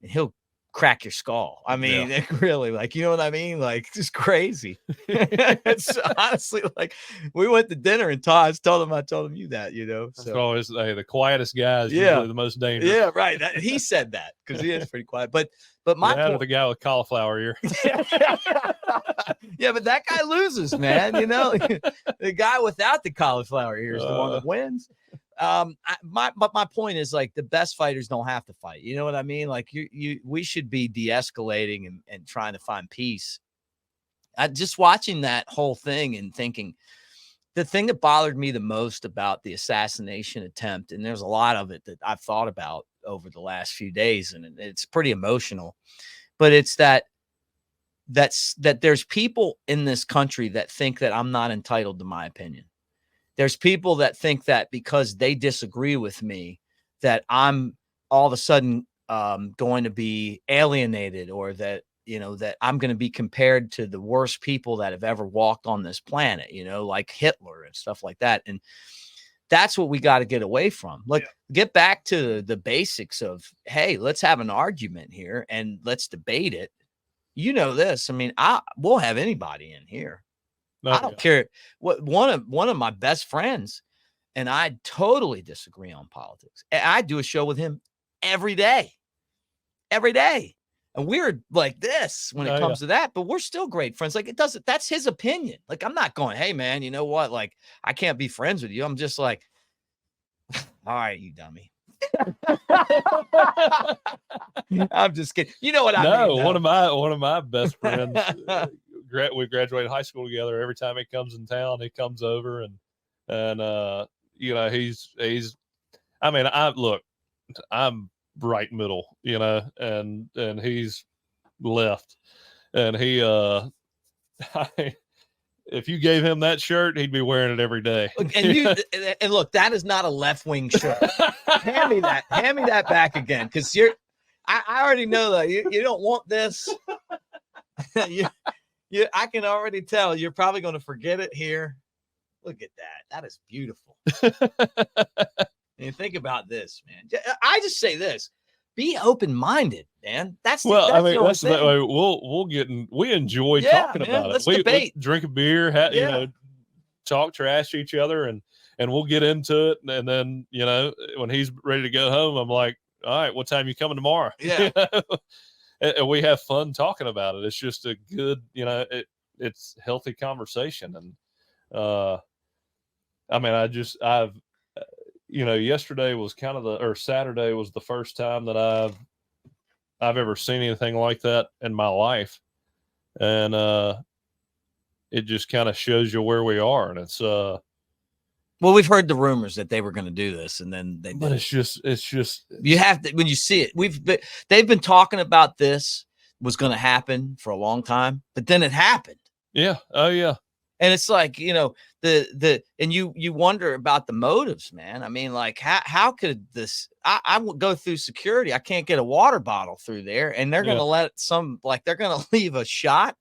and he'll crack your skull. I mean, really, like, you know what I mean? Like, just crazy. It's honestly like, we went to dinner and I told him you that, So always the quietest guy is usually the most dangerous. Yeah, right. He said that because he is pretty quiet. But my the guy with cauliflower ear. Yeah, but that guy loses, man. You know, the guy without the cauliflower ear is the one that wins. But my point is, like, the best fighters don't have to fight. You know what I mean? Like, we should be de-escalating and trying to find peace. Just watching that whole thing and thinking, the thing that bothered me the most about the assassination attempt, and there's a lot of it that I've thought about over the last few days, and it's pretty emotional, but it's that there's people in this country that think that I'm not entitled to my opinion. There's people that think that because they disagree with me, that I'm all of a sudden going to be alienated, or that, you know, that I'm going to be compared to the worst people that have ever walked on this planet, you know, like Hitler and stuff like that. And that's what we got to get away from. Like, get back to the basics of, hey, let's have an argument here and let's debate it. You know this. I mean, we'll have anybody in here. I don't care what. One of my best friends and I totally disagree on politics. And I do a show with him every day. And we're like this when it comes to that, but we're still great friends. Like, that's his opinion. Like, I'm not going, hey man, you know what? Like, I can't be friends with you. I'm just like, all right, you dummy. I'm just kidding. You know what I mean? No, one of my best friends. We graduated high school together. Every time he comes in town, he comes over and you know, he's. I mean, I'm right middle, you know, and he's left, and he if you gave him that shirt, he'd be wearing it every day. And look, that is not a left wing shirt. Hand me that back again, because I already know that you don't want this. I can already tell you're probably going to forget it here. Look at that. That is beautiful. And think about this, man. I just say this: be open-minded, man. That's the way we enjoy talking about it. We drink a beer, you know, talk trash to each other, and we'll get into it. And then, you know, when he's ready to go home, I'm like, all right, what time you coming tomorrow? Yeah. You know? And we have fun talking about it. It's just a good, you know, it's healthy conversation. And I mean, you know, yesterday was Saturday was the first time that I've ever seen anything like that in my life. And it just kind of shows you where we are. And it's well, we've heard the rumors that they were going to do this, and then they did. But it's just you have to, when you see it. They've been talking about this was going to happen for a long time, but then it happened. Yeah. Oh yeah. And it's like, you know, and you wonder about the motives, man. I mean, like, how could this? I would go through security. I can't get a water bottle through there, and they're going to they're going to leave a shot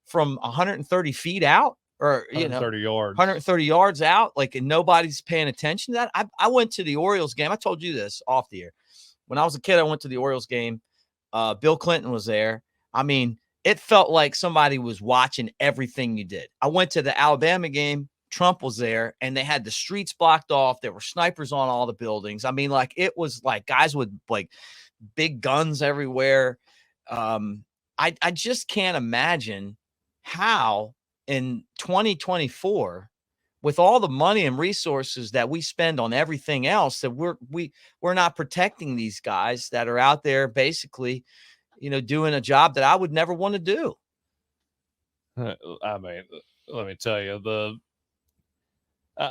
from 130 feet out, or 130 yards, 130 yards out, like, and nobody's paying attention to that. I went to the Orioles game. I told you this off the air. When I was a kid, I went to the Orioles game. Bill Clinton was there. I mean, it felt like somebody was watching everything you did. I went to the Alabama game. Trump was there, and they had the streets blocked off. There were snipers on all the buildings. I mean, like, it was like guys with like big guns everywhere. I just can't imagine how in 2024, with all the money and resources that we spend on everything else, that we're not protecting these guys that are out there basically, you know, doing a job that I would never want to do. I mean, let me tell you,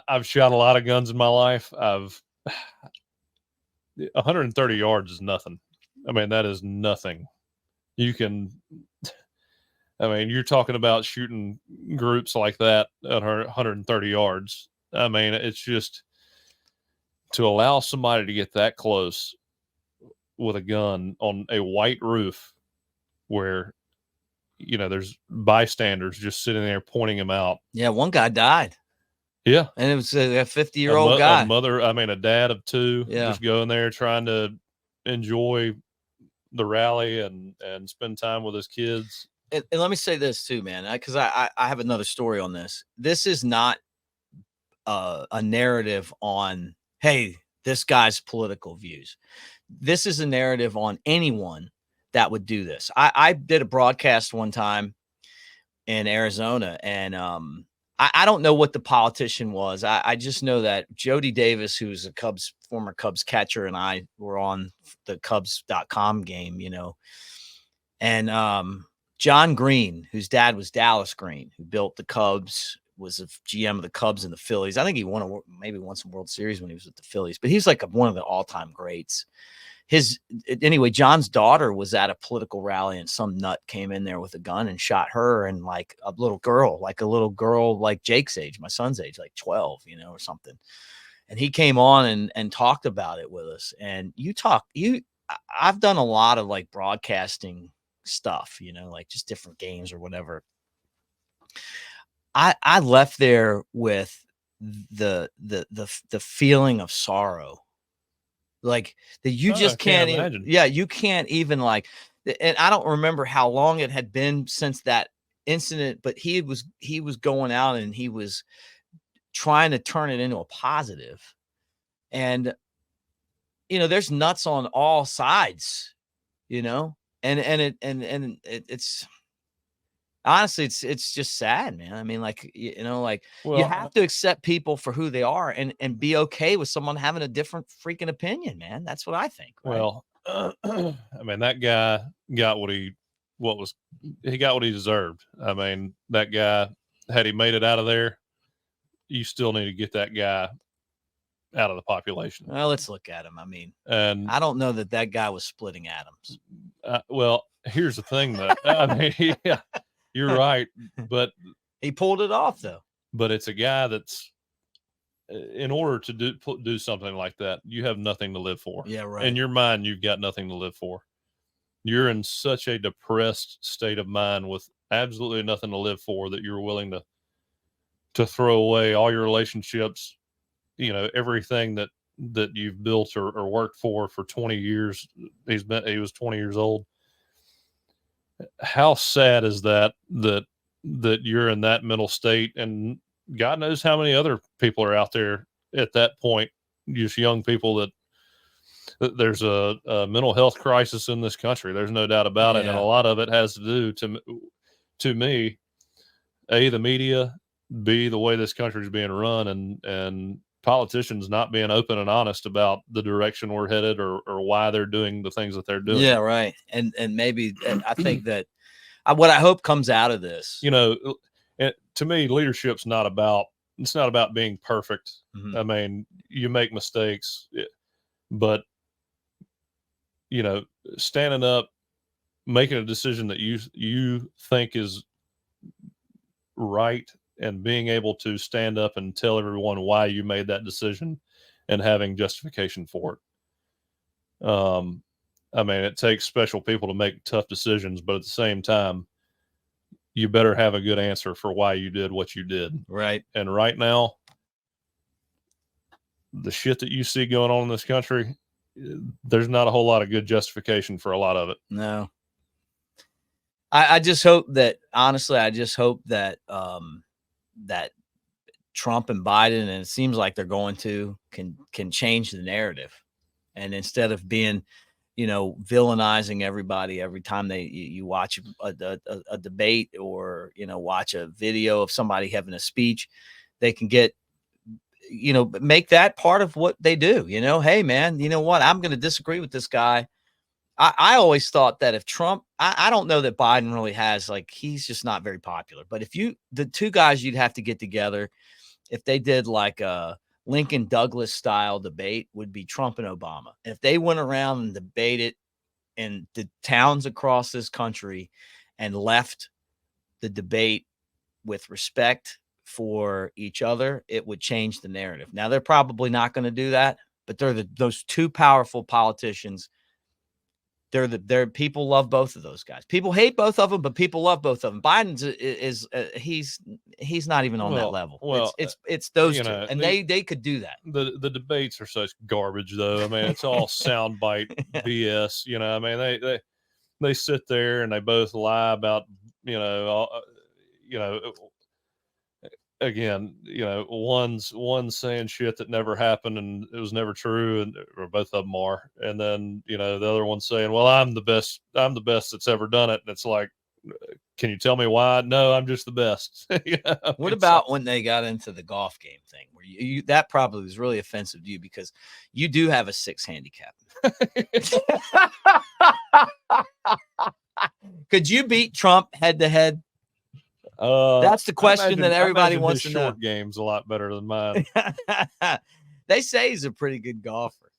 I've shot a lot of guns in my life. 130 yards is nothing. I mean, that is nothing. I mean, you're talking about shooting groups like that at 130 yards. I mean, it's just, to allow somebody to get that close with a gun on a white roof where, you know, there's bystanders just sitting there pointing him out. Yeah, one guy died. Yeah. And it was a 50-year-old guy. A dad of two, just going there trying to enjoy the rally and spend time with his kids. And let me say this too, man, because I have another story on this. This is not a narrative on, hey, this guy's political views. This is a narrative on anyone that would do this. I did a broadcast one time in Arizona. And I don't know what the politician was. I just know that Jody Davis, who's a former Cubs catcher, and I were on the Cubs.com game, and John Green, whose dad was Dallas Green, who built the Cubs, was a GM of the Cubs and the Phillies. I think he maybe won some World Series when he was with the Phillies, but he's like one of the all-time greats. Anyway, John's daughter was at a political rally, and some nut came in there with a gun and shot her and like a little girl like Jake's age, my son's age, like 12, or something. And he came on and talked about it with us. And I've done a lot of like broadcasting stuff, like just different games or whatever. I left there with the feeling of sorrow, like that you just can't even, you can't even like, and I don't remember how long it had been since that incident, but he was going out and he was trying to turn it into a positive. And there's nuts on all sides, and it's honestly, it's just sad, man. I mean, like, you have to accept people for who they are and be okay with someone having a different freaking opinion, man. That's what I think. Right? Well, I mean, that guy got what he got what he deserved. I mean, that guy, had he made it out of there, you still need to get that guy out of the population. Well, let's look at him. I mean, and I don't know that guy was splitting atoms. Well, here's the thing, though. I mean, yeah, you're right, but he pulled it off, though. But it's a guy that's, in order to do something like that, you have nothing to live for. Yeah, right. In your mind, you've got nothing to live for. You're in such a depressed state of mind with absolutely nothing to live for that you're willing to throw away all your relationships, everything that you've built or worked for 20 years. He was 20 years old. How sad is that you're in that mental state, and God knows how many other people are out there at that point, just young people that there's a mental health crisis in this country. There's no doubt about it. And a lot of it has to do to me, A, the media, B, the way this country is being run, and politicians not being open and honest about the direction we're headed or why they're doing the things that they're doing. Yeah, right. And maybe I think that what I hope comes out of this, to me, leadership's not about being perfect. Mm-hmm. I mean, you make mistakes, but standing up, making a decision that you think is right, and being able to stand up and tell everyone why you made that decision and having justification for it. I mean, it takes special people to make tough decisions, but at the same time, you better have a good answer for why you did what you did. Right. And right now, the shit that you see going on in this country, there's not a whole lot of good justification for a lot of it. No. I just hope that, honestly, that that Trump and Biden, and it seems like they're going to, can change the narrative. And instead of being, villainizing everybody every time you watch a debate or, watch a video of somebody having a speech, they can get, make that part of what they do. Hey, man, you know what? I'm going to disagree with this guy. I always thought that if Trump, I don't know that Biden really has, like, he's just not very popular. But if the two guys you'd have to get together, if they did like a Lincoln Douglas style debate, would be Trump and Obama. If they went around and debated in the towns across this country and left the debate with respect for each other, it would change the narrative. Now, they're probably not going to do that, but they're those two powerful politicians. They're people love both of those guys. People hate both of them, but people love both of them. Biden's he's not even on that level. Well, it's those two, and they could do that. The debates are such garbage, though. I mean, it's all soundbite BS. I mean, they sit there and they both lie about again, one's saying shit that never happened and it was never true, or both of them are. And then, the other one's saying, well, I'm the best that's ever done it. And it's like, can you tell me why? No, I'm just the best. What about when they got into the golf game thing where you that probably was really offensive to you because you do have a 6 handicap. Could you beat Trump head to head? That's the question that everybody wants to know. Short game's a lot better than mine. They say he's a pretty good golfer.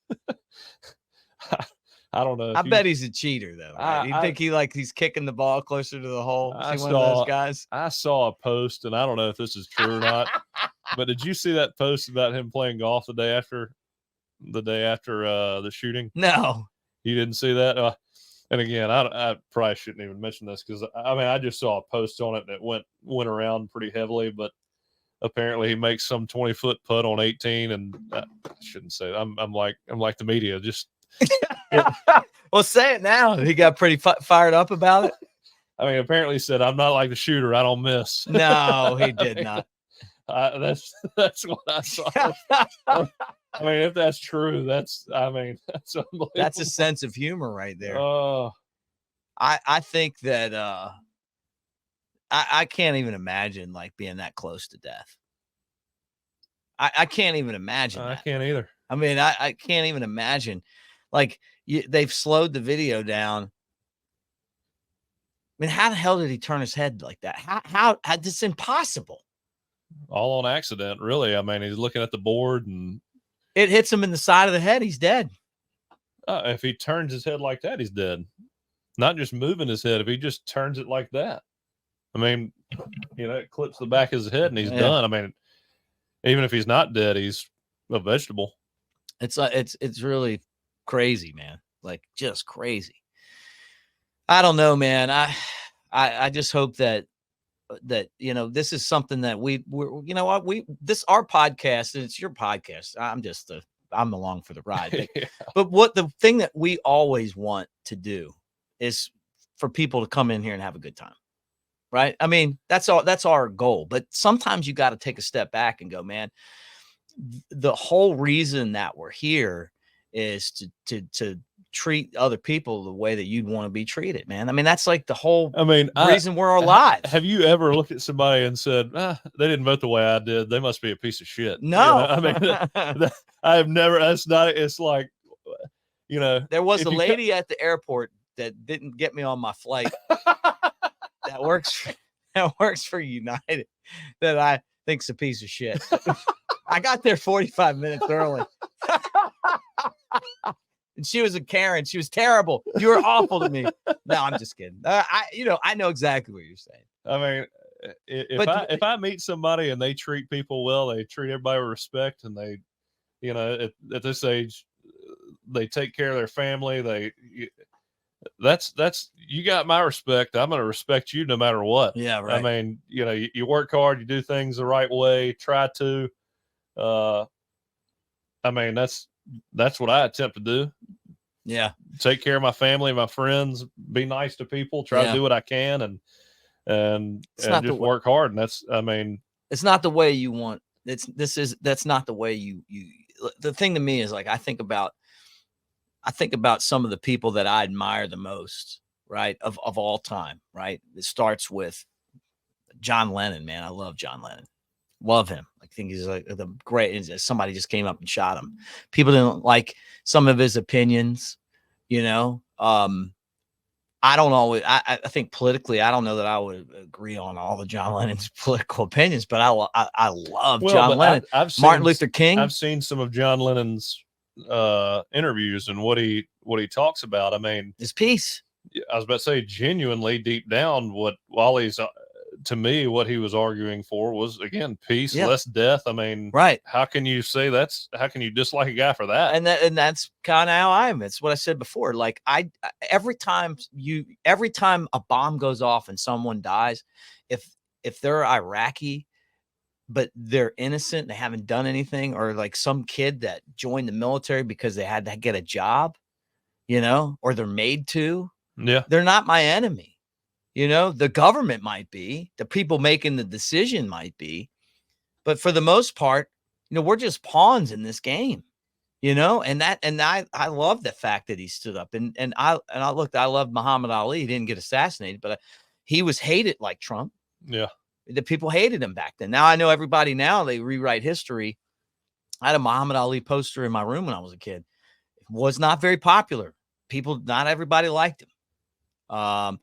I don't know. I bet he's a cheater, though. Right? You think he's kicking the ball closer to the hole? One of those guys? I saw a post, and I don't know if this is true or not. But did you see that post about him playing golf the day after the shooting? No, you didn't see that. And again, I probably shouldn't even mention this because I just saw a post on it that went around pretty heavily. But apparently, he makes some 20-foot putt on 18, and I shouldn't say that. I'm like the media just. Well, say it now. He got pretty fired up about it. I mean, apparently he said, "I'm not like the shooter. I don't miss." No, he did not. That's what I saw. I mean, if that's true, that's unbelievable. That's a sense of humor right there. I think that I can't even imagine like being that close to death. I can't even imagine that. I can't either. I mean, I can't even imagine. Like they've slowed the video down. I mean, how the hell did he turn his head like that? How it's impossible. All on accident, really. I mean, he's looking at the board and it hits him in the side of the head. He's dead. If he turns his head like that, he's dead. Not just moving his head. If he just turns it like that, I mean, it clips the back of his head and he's done. I mean, even if he's not dead, he's a vegetable. It's really crazy, man. Like just crazy. I don't know, man. I just hope that this is something that we're our podcast, and it's your podcast. I'm along for the ride. But what the thing that we always want to do is for people to come in here and have a good time. Right? I mean, that's our goal. But sometimes you got to take a step back and go, man, the whole reason that we're here is to treat other people the way that you'd want to be treated, man. I mean, that's like the whole reason we're alive. Have you ever looked at somebody and said, they didn't vote the way I did, they must be a piece of shit? No. I mean, I have never. That's not. It's like, there was a lady at the airport that didn't get me on my flight that works for United that I think's a piece of shit. I got there 45 minutes early. And she was a Karen. She was terrible. You were awful to me. No, I'm just kidding. I know exactly what you're saying. I mean, if I meet somebody and they treat people well, they treat everybody with respect, and they, at this age, they take care of their family. That's you got my respect. I'm going to respect you no matter what. Yeah, right. I mean, you work hard, you do things the right way, try to. I mean, that's what I attempt to do. Yeah. Take care of my family, my friends, be nice to people, try to do what I can and just work hard. And it's not the way you want. That's not the way you the thing to me is like, I think about some of the people that I admire the most, right. Of all time. Right. It starts with John Lennon, man. I love John Lennon. Love him. I think he's like the great. Somebody just came up and shot him. People didn't like some of his opinions, I don't always. I think politically, I don't know that I would agree on all of John Lennon's political opinions, but I love John Lennon. I've seen Martin Luther King. I've seen some of John Lennon's interviews and what he talks about. I mean, his peace. I was about to say, genuinely deep down, to me, what he was arguing for was, again, peace, less death. I mean, right. How can you dislike a guy for that? And that's kind of how I am. It's what I said before. Like every time a bomb goes off and someone dies, if they're Iraqi, but they're innocent, they haven't done anything, or like some kid that joined the military because they had to get a job, or they're made to, they're not my enemy. The government might be, the people making the decision might be, but for the most part, we're just pawns in this game, and I love the fact that he stood up and I love Muhammad Ali. He didn't get assassinated, but he was hated like Trump. Yeah. The people hated him back then. Now I know everybody now, they rewrite history. I had a Muhammad Ali poster in my room when I was a kid. It was not very popular. Not everybody liked him. And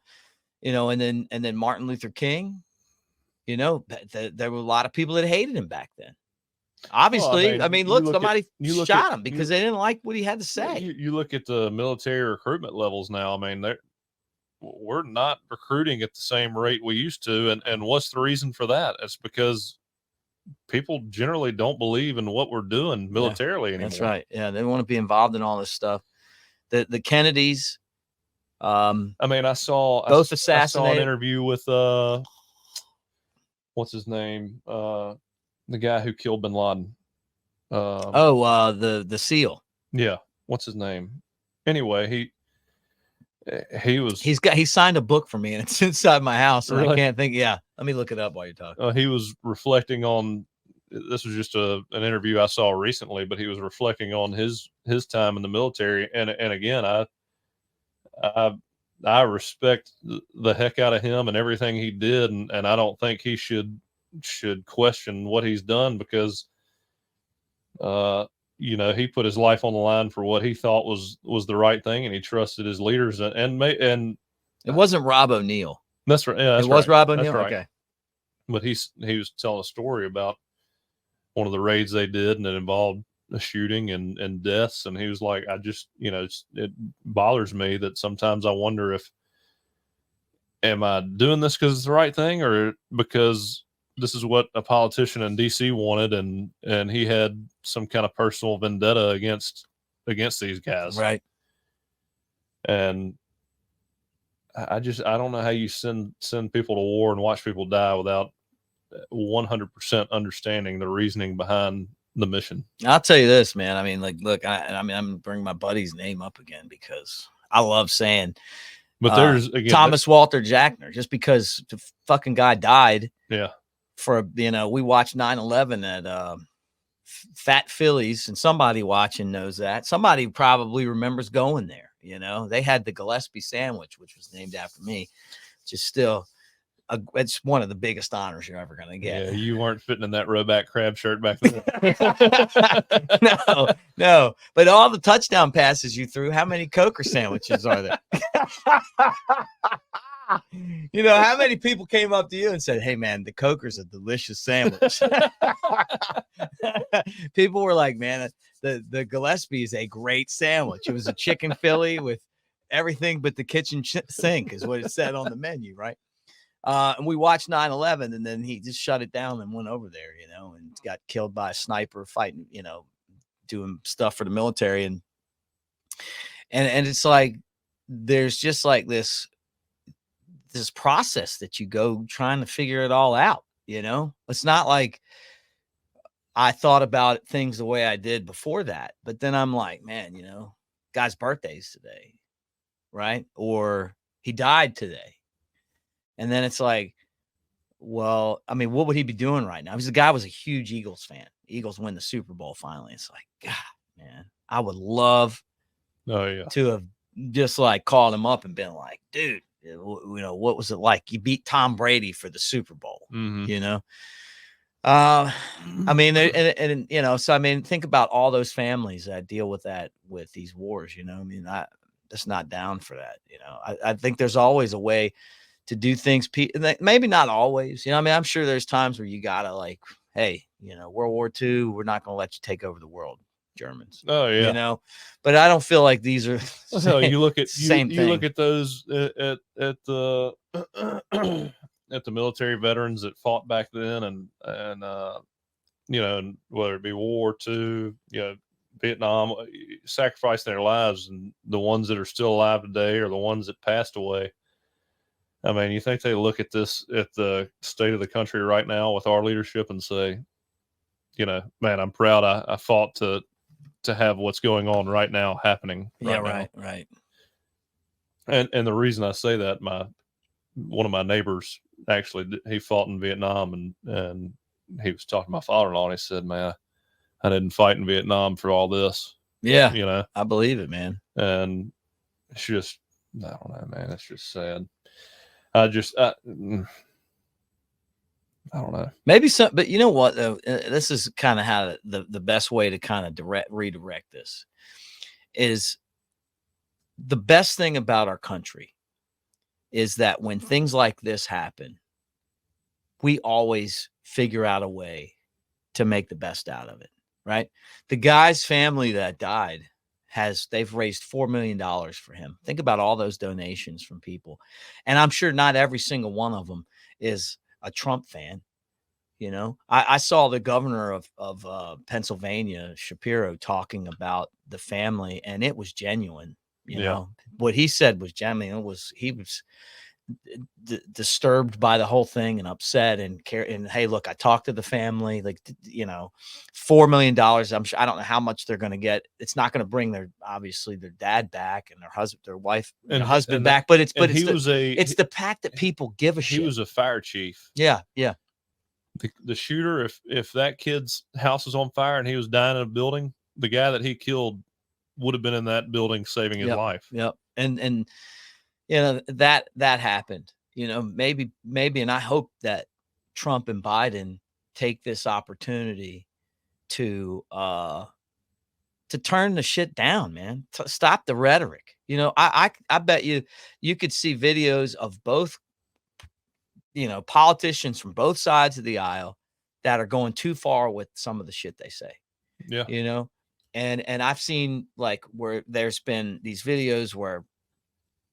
then Martin Luther King, there were a lot of people that hated him back then. Obviously, look, somebody shot him because they didn't like what he had to say. You look at the military recruitment levels now. We're not recruiting at the same rate we used to. And what's the reason for that? It's because people generally don't believe in what we're doing militarily anymore. That's right. Yeah, they want to be involved in all this stuff. The Kennedys. I saw both assassinated. I saw an interview with what's his name? The guy who killed bin Laden. The SEAL. Yeah. What's his name? Anyway, he signed a book for me and it's inside my house and really? I can't think. Yeah. Let me look it up while you're talking. He was reflecting on, this was just an interview I saw recently, but he was reflecting on his time in the military. And again, I respect the heck out of him and everything he did. And I don't think he should question what he's done because, he put his life on the line for what he thought was the right thing. And he trusted his leaders and it wasn't Rob O'Neill. That's right. Yeah, it was right. Rob O'Neill. Right. Okay. But he was telling a story about one of the raids they did and it involved a shooting and deaths. And he was like, I just, it bothers me that sometimes I wonder am I doing this because it's the right thing or because this is what a politician in DC wanted and he had some kind of personal vendetta against these guys. Right. And I don't know how you send people to war and watch people die without 100% understanding the reasoning behind the mission. I'll tell you this, man. Look, I'm gonna bring my buddy's name up again because I love saying, but there's again, Thomas Walter Jackner, just because the fucking guy died. Yeah. We watched 9/11 at Fat Phillies, and somebody watching knows that. Somebody probably remembers going there. They had the Gillispie sandwich, which was named after me, which is still it's one of the biggest honors you're ever going to get. Yeah, you weren't fitting in that Roback Crab shirt back then. No. But all the touchdown passes you threw, how many Coker sandwiches are there? How many people came up to you and said, hey, man, the Coker's a delicious sandwich. People were like, man, the Gillispie is a great sandwich. It was a chicken Philly with everything but the kitchen sink is what it said on the menu, right? And we watched 9/11 and then he just shut it down and went over there, and got killed by a sniper fighting, doing stuff for the military. And it's like, there's just like this process that you go trying to figure it all out. It's not like I thought about things the way I did before that, but then I'm like, man, guy's birthday's today, right? Or he died today. And then it's like, well, what would he be doing right now? Because the guy was a huge Eagles fan. Eagles win the Super Bowl finally. It's like, God, man, I would love to have just like called him up and been like, dude, what was it like? You beat Tom Brady for the Super Bowl, mm-hmm. So think about all those families that deal with that, with these wars, I'm just not down for that. I think there's always a way to do things, maybe not always, I'm sure there's times where you gotta like, hey, World War II, we're not going to let you take over the world, Germans. Oh yeah. But I don't feel like these are you look at same thing. You look at those at the at the military veterans that fought back then and whether it be World War II, Vietnam, sacrificing their lives, and the ones that are still alive today or the ones that passed away. You think they look at this, at the state of the country right now with our leadership and say, man, I'm proud I fought to have what's going on right now happening. Right. And the reason I say that, one of my neighbors actually, he fought in Vietnam and he was talking to my father-in-law and he said, man, I didn't fight in Vietnam for all this. Yeah. I believe it, man. And it's just, I don't know, man, it's just sad. I don't know. Maybe some, but you know what though? This is kind of how the best way to kind of redirect this is the best thing about our country is that when things like this happen, we always figure out a way to make the best out of it, right? The guy's family that died they've raised $4 million for him. Think about all those donations from people. And I'm sure not every single one of them is a Trump fan. You know, I saw the governor of Pennsylvania, Shapiro, talking about the family, and it was genuine. You know, what he said was genuine. He was disturbed by the whole thing and upset and hey, look, I talked to the family, like, you know, $4 million. I'm sure, I don't know how much they're going to get. It's not going to bring obviously their dad back and their wife and husband back, but it's the fact that people give a shit. He was a fire chief. Yeah. The shooter, if that kid's house was on fire and he was dying in a building, the guy that he killed would have been in that building saving his life. Yep. And you know, that happened, you know, maybe, and I hope that Trump and Biden take this opportunity to turn the shit down, man. Stop the rhetoric. You know, I bet you could see videos of both, you know, politicians from both sides of the aisle that are going too far with some of the shit they say. Yeah. You know, and I've seen like where there's been these videos where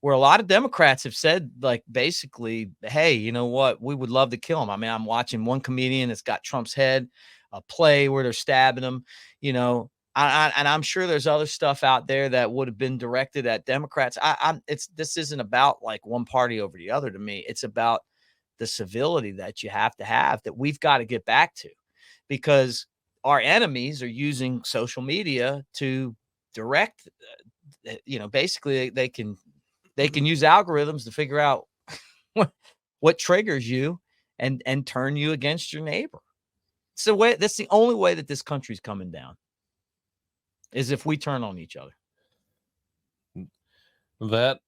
a lot of Democrats have said, like, basically, hey, you know what? We would love to kill him. I mean, I'm watching one comedian that's got Trump's head, a play where they're stabbing him, you know, and I'm sure there's other stuff out there that would have been directed at Democrats. This isn't about like one party over the other to me. It's about the civility that you have to have that we've got to get back to, because our enemies are using social media to direct, you know, basically they can use algorithms to figure out what triggers you and turn you against your neighbor. So that's the only way that this country's coming down, is if we turn on each other. That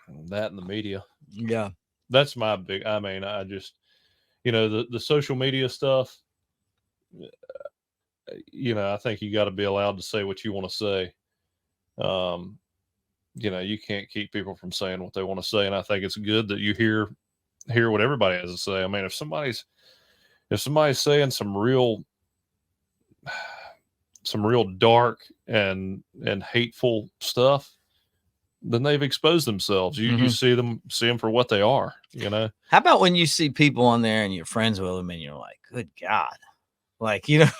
and the media. Yeah. That's my big, I mean, I just, you know, the social media stuff, you know, I think you got to be allowed to say what you want to say. You know, you can't keep people from saying what they want to say. And I think it's good that you hear what everybody has to say. I mean, if somebody's saying some real dark and hateful stuff, then they've exposed themselves. You see them for what they are, you know. How about when you see people on there and you're friends with them and you're like, good God, like, you know,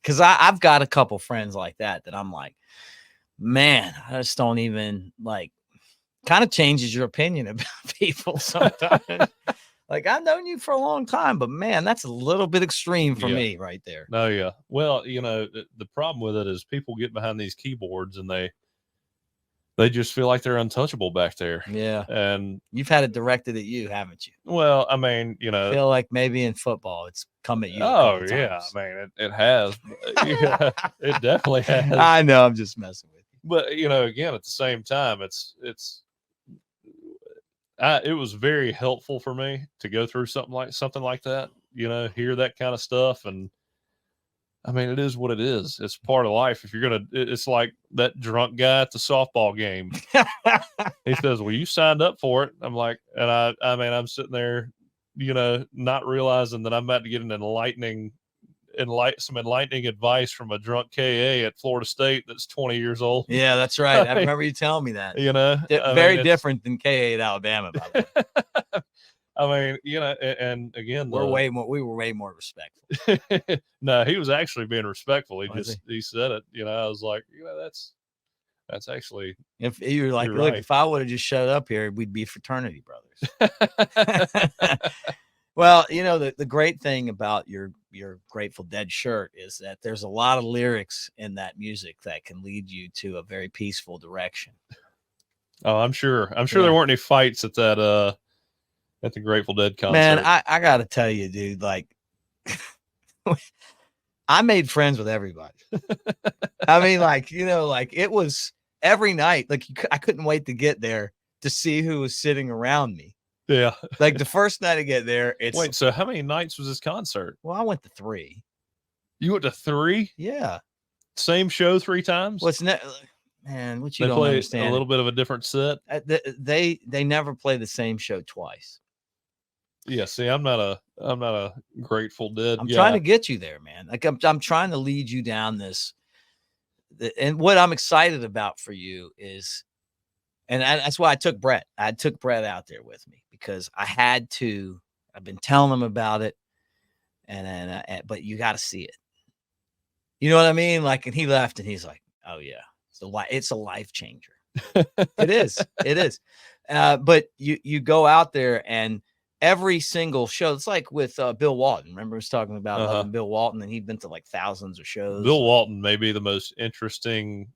because I've got a couple friends like that I'm like, man, I just don't even like, kind of changes your opinion about people sometimes. Like, I've known you for a long time, but man, that's a little bit extreme for me right there. No, yeah. Well, you know, the problem with it is people get behind these keyboards and they just feel like they're untouchable back there. Yeah. And you've had it directed at you, haven't you? Well, I mean, you know, I feel like maybe in football it's come at you. Oh, yeah. I mean, it has. Yeah, it definitely has. I know. I'm just messing with you. But, you know, again, at the same time, it was very helpful for me to go through something like that, you know, hear that kind of stuff. And I mean, it is what it is. It's part of life. If you're going to, it's like that drunk guy at the softball game. He says, well, you signed up for it. I'm like, and I mean, I'm sitting there, you know, not realizing that I'm about to get an enlightening advice from a drunk KA at Florida State that's 20 years old. Yeah, that's right. I remember you telling me that. You know, very different than KA at Alabama, by the way. I mean, you know, and again, we were way more respectful. No, he was actually being respectful. He said it. You know, I was like, you know, that's actually. If you were like, look, right. If I would have just showed up here, we'd be fraternity brothers. Well, you know, the great thing about your Grateful Dead shirt is that there's a lot of lyrics in that music that can lead you to a very peaceful direction. Oh, I'm sure there weren't any fights at that at the Grateful Dead concert. Man, I got to tell you, dude, like I made friends with everybody. I mean, like, you know, like it was every night. Like I couldn't wait to get there to see who was sitting around me. Yeah. Like the first night I get there, it's Wait, so how many nights was this concert? well, I went to 3. You went to 3? Yeah. Same show 3 times? What's man, what you They don't play understand. a little bit of a different set. They never play the same show twice. Yeah, see, I'm not a Grateful Dead I'm guy. trying to get you there, man. Like I'm trying to lead you down this. And what I'm excited about for you is, that's why I took Brett. I took Brett out there with me because I had to. I've been telling him about it, but you got to see it. You know what I mean? Like, and he left, and he's like, "Oh yeah, it's a life changer." It is. It is. But you go out there and every single show, it's like with Bill Walton. Remember, I was talking about loving Bill Walton, and he'd been to like thousands of shows. Bill Walton may be the most interesting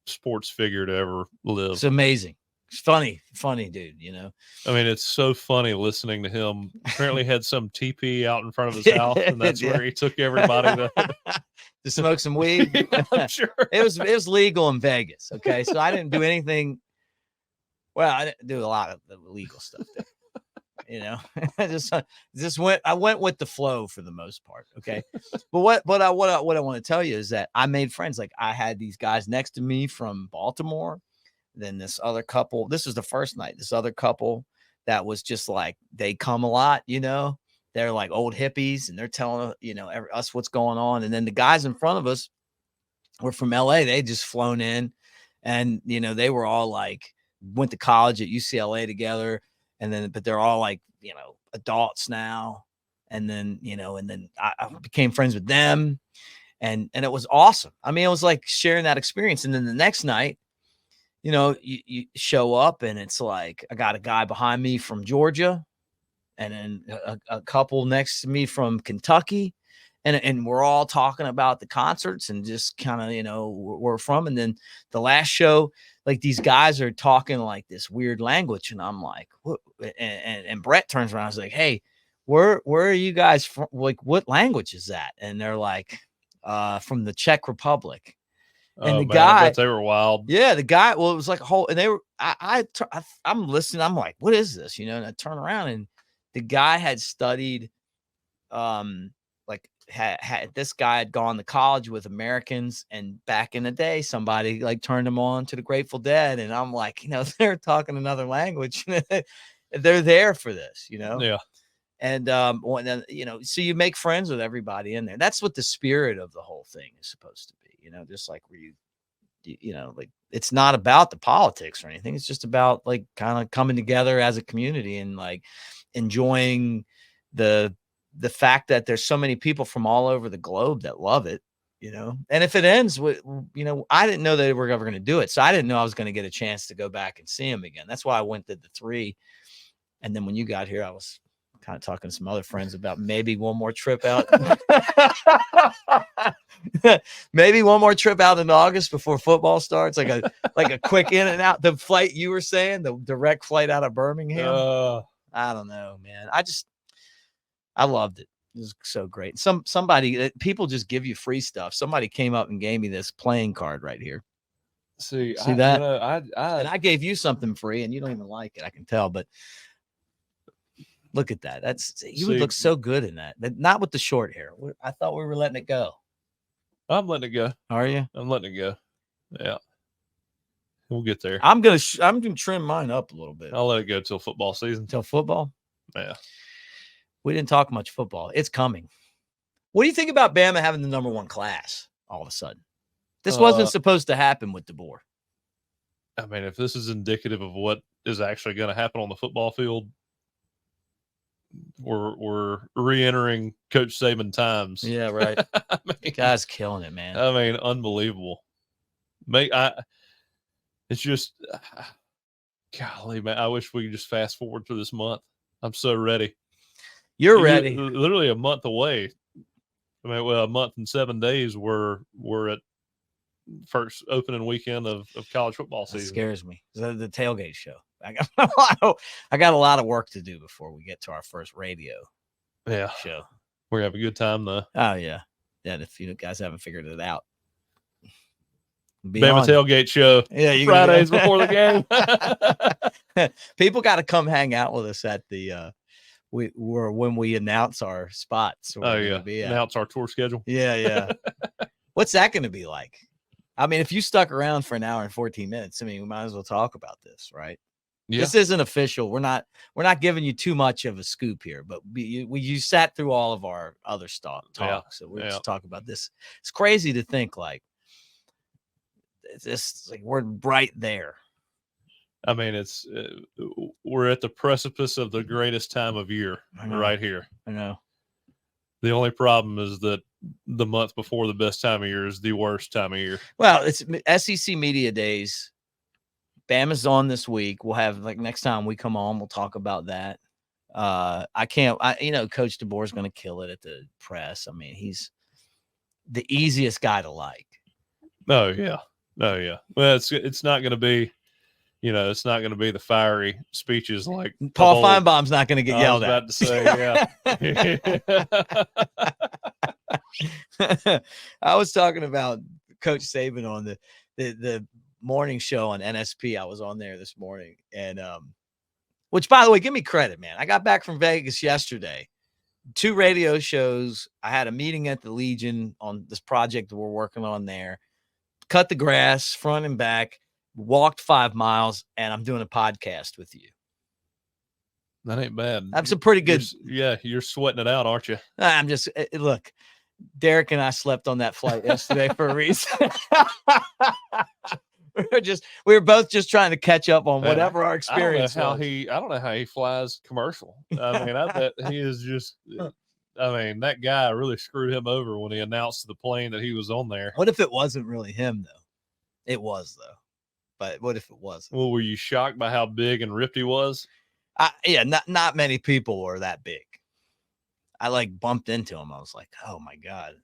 sports figure to ever live. It's amazing. It's funny dude, you know. I mean, it's so funny listening to him. Apparently had some teepee out in front of his house, and that's where he took everybody to smoke some weed. Yeah, I'm sure. It was legal in Vegas. Okay. So I didn't do anything. Well, I didn't do a lot of the legal stuff there. You know, I went with the flow for the most part. Okay. But what I want to tell you is that I made friends. Like I had these guys next to me from Baltimore. Then this other couple, this was the first night, this other couple that was just like, they come a lot, you know, they're like old hippies and they're telling, you know, us what's going on. And then the guys in front of us were from LA. They just flown in and, you know, they were all like, went to college at UCLA together. But they're all like, you know, adults now. And then, you know, I became friends with them and it was awesome. I mean, it was like sharing that experience. And then the next night, you know, you show up and it's like, I got a guy behind me from Georgia and then a couple next to me from Kentucky. And we're all talking about the concerts and just kind of, you know, where we're from. And then the last show, like these guys are talking like this weird language. And I'm like, what? And Brett turns around and is like, hey, where are you guys from? Like, what language is that? And they're like, from the Czech Republic. And the guy, I bet they were wild. Yeah, the guy. Well, it was like a whole, and they were. I'm listening. I'm like, what is this? You know, and I turn around, and the guy had studied, like had this guy had gone to college with Americans, and back in the day, somebody like turned him on to the Grateful Dead, and I'm like, you know, they're talking another language. They're there for this, you know. Yeah. And you know, so you make friends with everybody in there. That's what the spirit of the whole thing is supposed to be. You know, just like where you know, like it's not about the politics or anything. It's just about like kind of coming together as a community and like enjoying the fact that there's so many people from all over the globe that love it, you know. And if it ends with, you know, I didn't know that they were ever going to do it. So I didn't know I was going to get a chance to go back and see them again. That's why I went to the 3. And then when you got here, I was kind of talking to some other friends about maybe one more trip out. Maybe one more trip out in August before football starts, like a quick in and out. The flight you were saying, the direct flight out of Birmingham. I don't know, man. I loved it. It was so great. People just give you free stuff. Somebody came up and gave me this playing card right here. See that? You know, and I gave you something free, and you don't even like it. I can tell, but. Look at that. You would look so good in that. Not with the short hair. I thought we were letting it go. I'm letting it go. Are you? I'm letting it go. Yeah. We'll get there. I'm gonna trim mine up a little bit. I'll let it go till football season. Till football? Yeah. We didn't talk much football. It's coming. What do you think about Bama having the number 1 class all of a sudden? This wasn't supposed to happen with DeBoer. I mean, if this is indicative of what is actually going to happen on the football field, we're re-entering Coach Saban times. Yeah, right. I mean, the guy's killing it, man. I mean, unbelievable. It's just, golly, man. I wish we could just fast forward through this month. I'm so ready. You're ready. Literally a month away. I mean, well, a month and 7 days. We're at first opening weekend of college football season. That scares me. The tailgate show. I got a lot of work to do before we get to our first radio show. We're gonna have a good time though. Oh yeah. Yeah, if you guys haven't figured it out. Bama tailgate show. Yeah, Fridays before the game. People got to come hang out with us at the when we announce our spots. Oh yeah, announce our tour schedule. Yeah. What's that going to be like? I mean, if you stuck around for an hour and 14 minutes, I mean, we might as well talk about this, right? Yeah. This isn't official. We're not giving you too much of a scoop here, but you sat through all of our other talk, so we're just talking about this. It's crazy to think like this. Like we're right there. I mean, it's we're at the precipice of the greatest time of year right here. I know. The only problem is that the month before the best time of year is the worst time of year. Well, it's SEC Media Days. Bama's on this week. We'll have next time we come on, we'll talk about that. Coach DeBoer is going to kill it at the press. I mean, he's the easiest guy to like. Oh yeah. Well, it's not going to be. It's not going to be the fiery speeches like Paul Feinbaum's not going to get yelled at. I was about to say, yeah. I was talking about Coach Saban on the morning show on NSP. I was on there this morning, and which, by the way, give me credit, man. I got back from Vegas yesterday. 2 radio shows. I had a meeting at the Legion on this project that we're working on there. Cut the grass front and back. Walked 5 miles, and I'm doing a podcast with you. That ain't bad. That's a pretty good. You're sweating it out, aren't you? I'm just look. Derek and I slept on that flight yesterday for a reason. we were both just trying to catch up on whatever our experience. I don't know how he flies commercial. I mean, I bet he is just. I mean, that guy really screwed him over when he announced to the plane that he was on there. What if it wasn't really him though? It was though. But what if it wasn't? Well, were you shocked by how big and ripped he was? Not many people were that big. I bumped into him. I was like, oh my God.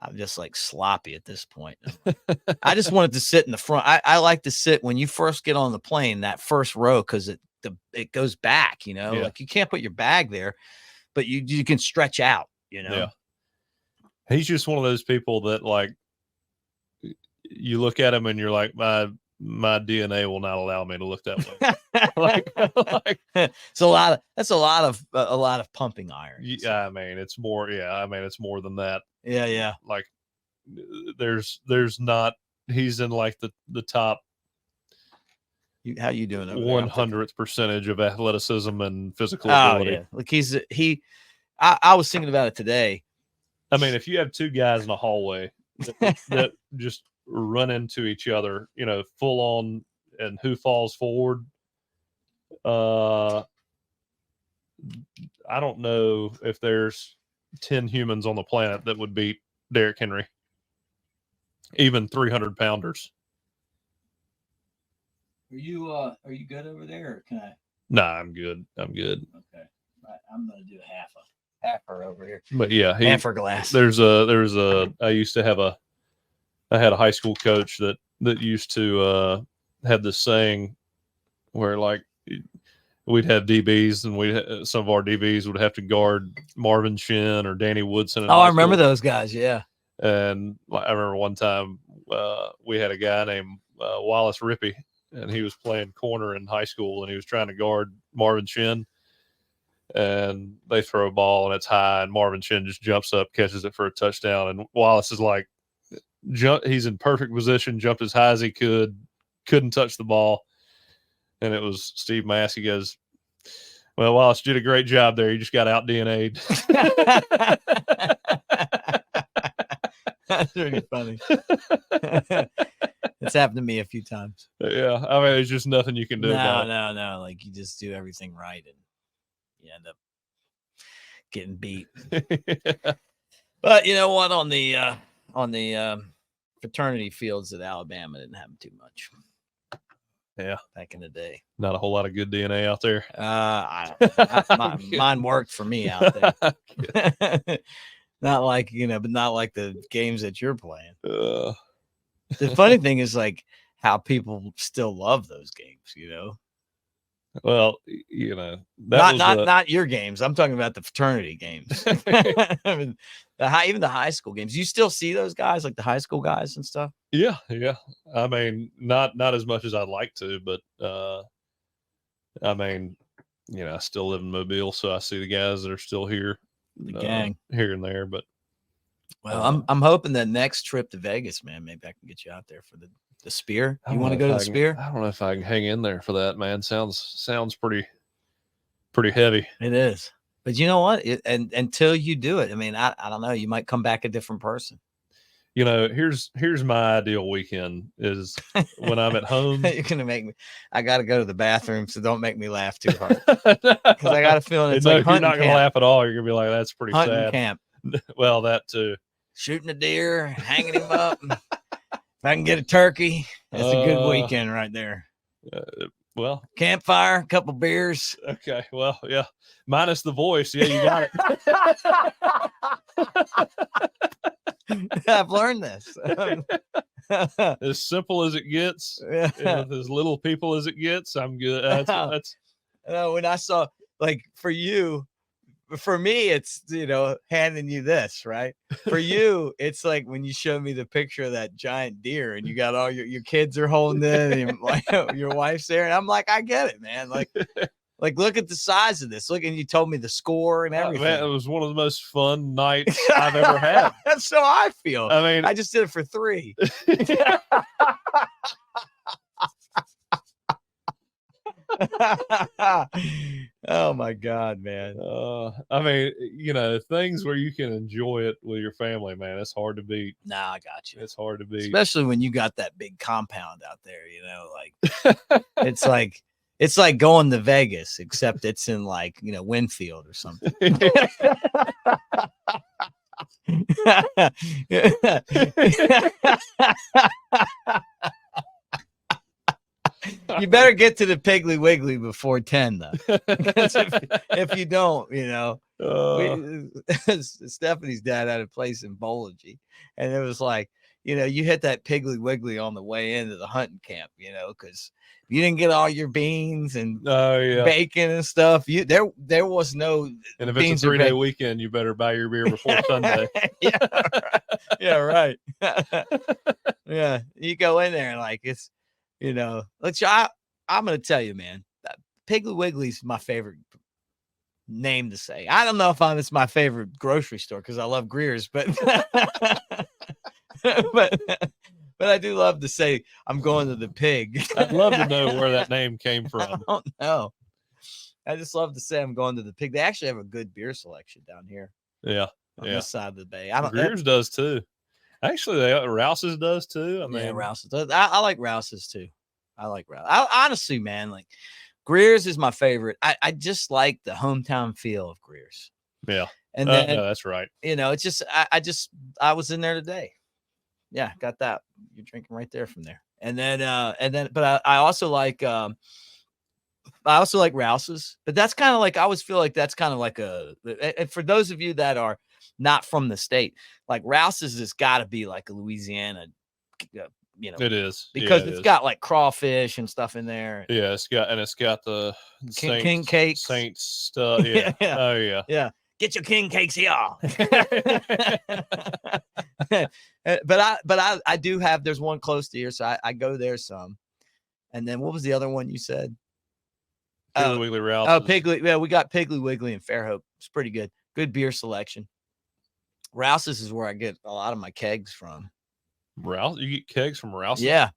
I'm just sloppy at this point. I just wanted to sit in the front. I like to sit when you first get on the plane, that first row, because it goes back, you can't put your bag there, but you can stretch out, Yeah. He's just one of those people that you look at him and you're like, my DNA will not allow me to look that way. It's a lot of pumping iron. Yeah, I mean, it's more. Yeah, I mean, it's more than that. Yeah. There's not. He's in the top. How you doing? 100th percentage of athleticism and physical ability. Yeah. I was thinking about it today. I mean, if you have 2 guys in a hallway that just run into each other, full on, and who falls forward. I don't know if there's 10 humans on the planet that would beat Derrick Henry, even 300 pounders. Are you good over there, or can I? Nah, I'm good. Okay, right, I'm gonna do halfer over here. But yeah, halfer glass. I had a high school coach that used to have this saying where we'd have DBs and some of our DBs would have to guard Marvin Shin or Danny Woodson. I remember those guys. Yeah. And I remember one time we had a guy named Wallace Rippey, and he was playing corner in high school, and he was trying to guard Marvin Shin. And they throw a ball and it's high, and Marvin Shin just jumps up, catches it for a touchdown. And Wallace is he's in perfect position, jumped as high as he couldn't touch the ball. And it was Steve Massey. He goes, well, Wallace did a great job there. You just got out DNA'd. That's really funny. It's happened to me a few times. Yeah. I mean, there's just nothing you can do about it. No. You just do everything right and you end up getting beat. Yeah. But you know what? On the fraternity fields at Alabama, didn't happen too much. Yeah, back in the day, not a whole lot of good DNA out there. Mine worked for me out there. Not but not like the games that you're playing. The funny thing is how people still love those games. Well, not your games. I'm talking about the fraternity games. I mean, even the high school games. You still see those guys, the high school guys and stuff? Yeah. I mean, not as much as I'd like to, but I mean, I still live in Mobile, so I see the guys that are still here, The gang. here and there. But well, I'm hoping that next trip to Vegas, man, maybe I can get you out there for the Spear. You want to go to the Spear? I don't know if I can hang in there for that, man. Sounds pretty heavy. It is. But you know what? And until you do it, I mean, I don't know. You might come back a different person. Here's my ideal weekend is when I'm at home. You're gonna make me. I got to go to the bathroom, so don't make me laugh too hard. Because I got a feeling it's like you're not gonna laugh at all. You're gonna be like, that's pretty hunting sad. Camp. Well, that too. Shooting a deer, hanging him up. If I can get a turkey, that's a good weekend right there. Well, campfire, a couple beers. Okay. Well, yeah. Minus the voice. Yeah, you got it. I've learned this. As simple as it gets, as little people as it gets, I'm good. That's when I saw, like, for me, it's, handing you this, right? For you, it's like when you show me the picture of that giant deer and you got all your kids are holding it and your wife's there. And I'm like, I get it, man. Like, look at the size of this. Look, and you told me the score and everything. Man, it was one of the most fun nights I've ever had. That's how I feel. I mean, I just did it for 3. Oh my God, man. I mean, things where you can enjoy it with your family, man, it's hard to beat. Nah, I got you. It's hard to beat. Especially when you got that big compound out there, like it's like going to Vegas, except it's in Winfield or something. You better get to the Piggly Wiggly before 10, though. if you don't, Stephanie's dad had a place in Bowling, and it was like, you hit that Piggly Wiggly on the way into the hunting camp, because you didn't get all your beans and bacon and stuff. There was no. And if it's a 3-day weekend, you better buy your beer before Sunday. Yeah, right. Yeah, you go in there and it's. I'm going to tell you, man, Piggly Wiggly's my favorite name to say. I don't know if it's my favorite grocery store because I love Greer's, but but I do love to say I'm going to the pig. I'd love to know where that name came from. I don't know. I just love to say I'm going to the pig. They actually have a good beer selection down here. Yeah. On this side of the bay. Greer's does too. Actually, Rouse's does too. I mean, Rouse's does. I like Rouse's too. I like Rouse. Honestly, man, Greer's is my favorite. I just like the hometown feel of Greer's. Yeah. And then, no, that's right. It's just, I was in there today. Yeah. Got that. You're drinking right there from there. And then, but I also like Rouse's, but that's kind of I always feel like that's kind of and for those of you that are not from the state, Rouse's has got to be a Louisiana, it is because it's got crawfish and stuff in there. Yeah, it's got the king cakes, Saints stuff. Yeah. Yeah. Oh yeah. Yeah. Get your king cakes here. but I do have. There's one close to here, so I go there some. And then what was the other one you said? Piggly Wiggly Rouse. Oh, Piggly. Yeah, we got Piggly Wiggly and Fairhope. It's pretty good. Good beer selection. Rouse's is where I get a lot of my kegs from. Rouse? You get kegs from Rouse's? Yeah.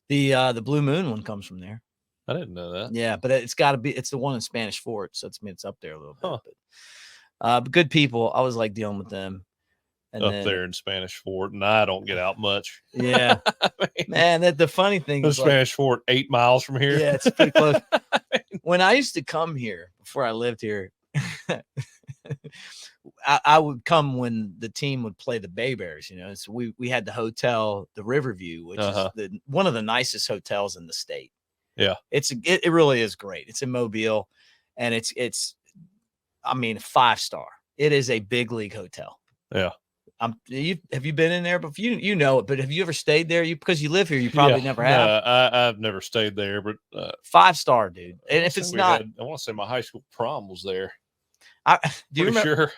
The Blue Moon one comes from there. I didn't know that. Yeah, but it's got to be. It's the one in Spanish Fort, so it's up there a little bit. Huh. But good people. I always like dealing with them. And up there in Spanish Fort, and I don't get out much. Yeah, man. The funny thing is Spanish Fort 8 miles from here. Yeah, it's pretty close. When I used to come here before I lived here, I would come when the team would play the Bay Bears. So we had the hotel, the Riverview, which is one of the nicest hotels in the state. Yeah, it really is great. It's in Mobile, and it's 5-star. It is a big league hotel. Yeah. Have you been in there? But you know it. But have you ever stayed there? Because you live here, you probably never have. I've never stayed there, but 5-star, dude. And if it's not, I want to say my high school prom was there. Do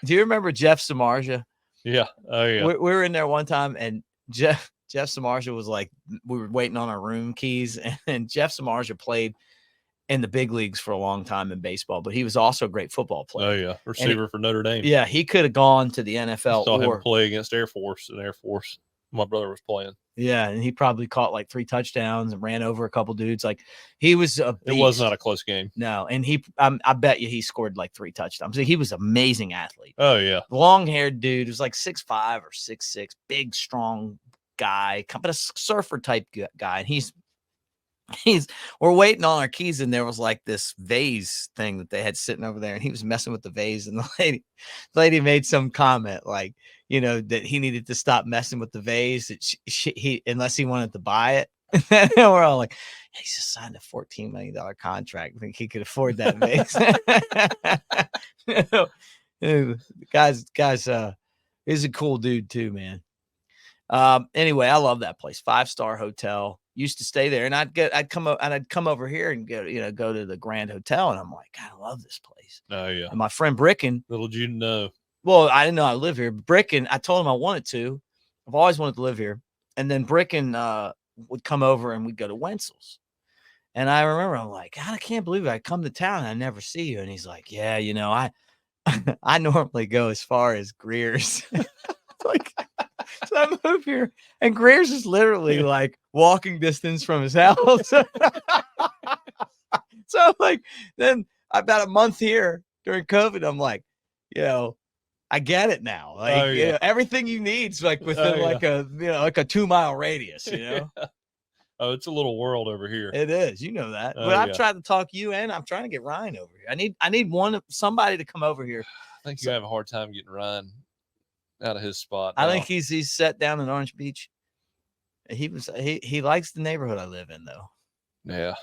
you remember Jeff Samardzija? Yeah. Oh yeah. We were in there one time, and Jeff Samardzija was we were waiting on our room keys, and Jeff Samardzija played in the big leagues for a long time in baseball, but he was also a great football player. Oh yeah, receiver for Notre Dame. Yeah, he could have gone to the NFL. Saw him play against Air Force. My brother was playing. Yeah, and he probably caught like 3 touchdowns and ran over a couple dudes. Like he was a beast. It was not a close game. No, and I bet you he scored like 3 touchdowns. He was an amazing athlete. Oh yeah, long-haired dude. He was like 6'5" or 6'6", big, strong guy, but a surfer type guy. And we're waiting on our keys, and there was like this vase thing that they had sitting over there, and he was messing with the vase, and the lady made some comment like, that he needed to stop messing with the vase, that unless he wanted to buy it. And we're all like, he's just signed a $14 million contract. I think he could afford that vase. Guys, he's a cool dude too, man. Anyway, I love that place. 5-star hotel. Used to stay there, and I'd come over here and go to the Grand Hotel, and I'm like, God, I love this place. Oh yeah. And my friend Bricken, little did you know. Well, I didn't know I live here. Bricken, I told him I wanted to. I've always wanted to live here. And then Bricken would come over, and we'd go to Wenzel's. And I remember I'm like, God, I can't believe it. I come to town and I never see you. And he's like, yeah, I normally go as far as Greer's. Like, so I moved here, and Greer's is literally like walking distance from his house. So like, then about a month here during COVID, I'm like, I get it now. Like, everything you need is like within like a 2-mile radius. Yeah. Oh, it's a little world over here. It is, that. But I've tried to talk you, and I'm trying to get Ryan over here. I need somebody to come over here. I think you have a hard time getting Ryan out of his spot. I think he's set down in Orange Beach. He likes the neighborhood I live in, though. Yeah,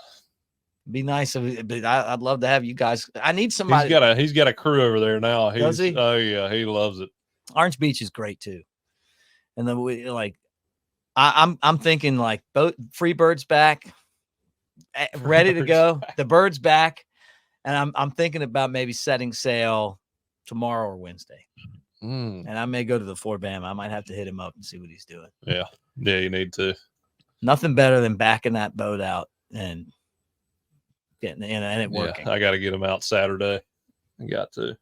be nice. But I'd love to have you guys. I need somebody. He's got a crew over there now. Does he? Oh yeah, he loves it. Orange Beach is great too. And then I'm thinking like Freebird's back, ready to go. The Bird's back, and I'm thinking about maybe setting sail tomorrow or Wednesday. And I may go to the Fort Bama. I might have to hit him up and see what he's doing. Yeah, you need to. Nothing better than backing that boat out and getting and it working. I got to get him out Saturday. I got to.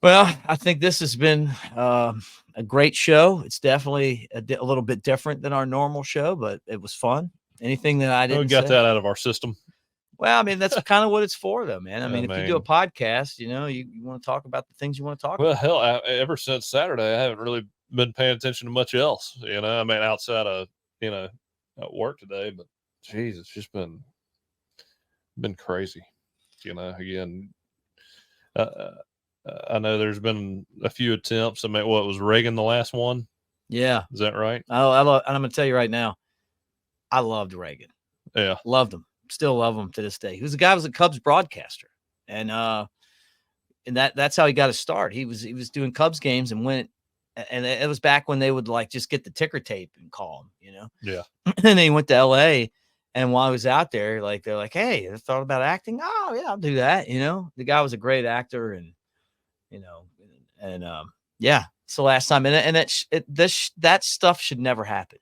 Well, I think this has been a great show. It's definitely a little bit different than our normal show, but it was fun. Anything that I didn't we got that out of our system. Well, I mean, that's kind of what it's for, though, man. I mean, if you do a podcast, you want to talk about the things you want to talk about. Well, hell, ever since Saturday, I haven't really been paying attention to much else, I mean, outside of, at work today, but geez, it's just been crazy, again. I know there's been a few attempts. I mean, was Reagan the last one? Yeah. Is that right? And I'm going to tell you right now, I loved Reagan. Yeah. Loved him. Still love him to this day. He was a Cubs broadcaster. And that's how he got his start. He was doing Cubs games and and it was back when they would like just get the ticker tape and call him, Yeah. And then he went to LA, and while he was out there, like, they're like, hey, I thought about acting. Oh yeah, I'll do that. The guy was a great actor, and yeah, it's the last time. And that stuff should never happen.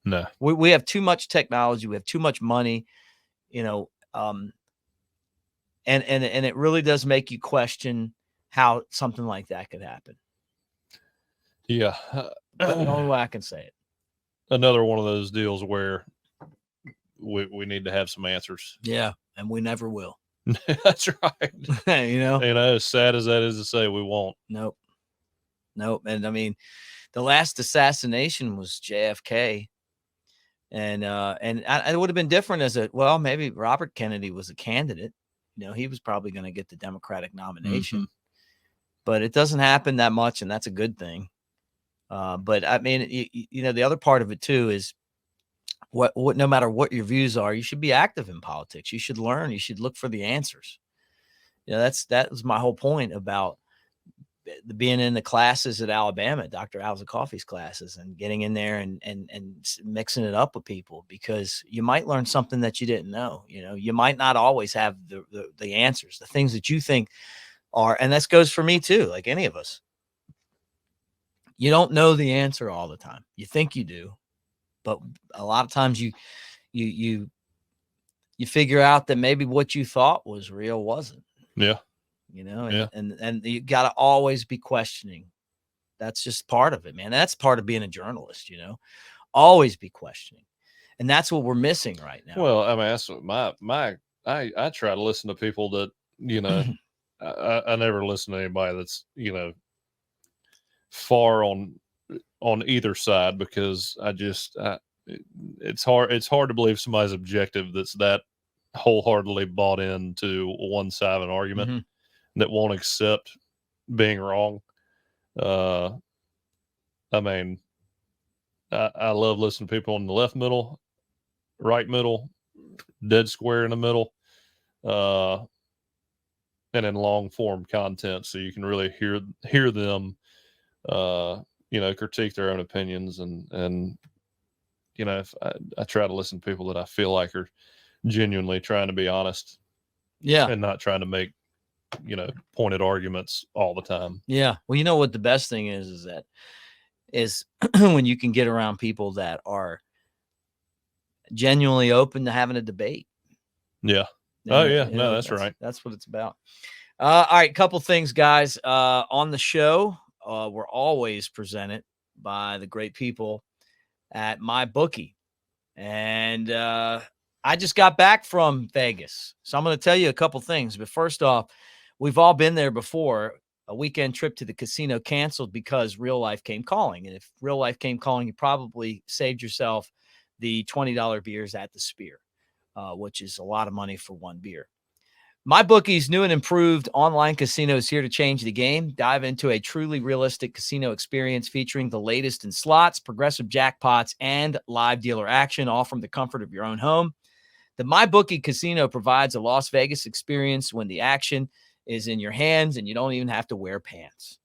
No, we have too much technology. We have too much money, and it really does make you question how something like that could happen. Yeah. The only way I can say it. Another one of those deals where we need to have some answers. Yeah. And we never will. That's right. As sad as that is to say, we won't. Nope. And I mean, the last assassination was JFK. And it would have been different maybe Robert Kennedy was a candidate. He was probably going to get the Democratic nomination. Mm-hmm. But it doesn't happen that much, and that's a good thing. But I mean, the other part of it too is what no matter what your views are, you should be active in politics. You should learn. You should look for the answers. That was my whole point about being in the classes at Alabama, Dr. Alza Coffey's classes, and getting in there and mixing it up with people, because you might learn something that you didn't know. You might not always have the answers, the things that you think are, and this goes for me too, like any of us. You don't know the answer all the time. You think you do, but a lot of times you you figure out that maybe what you thought was real wasn't. Yeah. And you got to always be questioning. That's just part of it, man. That's part of being a journalist, always be questioning. And that's what we're missing right now. Well, I mean, that's what I try to listen to people that, I never listen to anybody that's, far on either side, because it's hard to believe somebody's objective that's that wholeheartedly bought into one side of an argument that won't accept being wrong. I mean, I love listening to people in the left middle, right middle, dead square in the middle, and in long form content, so you can really hear them, critique their own opinions, and if I try to listen to people that I feel like are genuinely trying to be honest, and not trying to make pointed arguments all the time. Yeah. Well, what the best thing is when you can get around people that are genuinely open to having a debate. Yeah. Oh yeah. No, that's right. That's what it's about. All right. Couple things, guys, on the show. We're always presented by the great people at MyBookie. And, I just got back from Vegas, so I'm going to tell you a couple things. But first off, we've all been there before. A weekend trip to the casino canceled because real life came calling. And if real life came calling, you probably saved yourself the $20 beers at the Spear, which is a lot of money for one beer. MyBookie's new and improved online casino is here to change the game. Dive into a truly realistic casino experience featuring the latest in slots, progressive jackpots, and live dealer action, all from the comfort of your own home. The MyBookie Casino provides a Las Vegas experience when the action is in your hands and you don't even have to wear pants.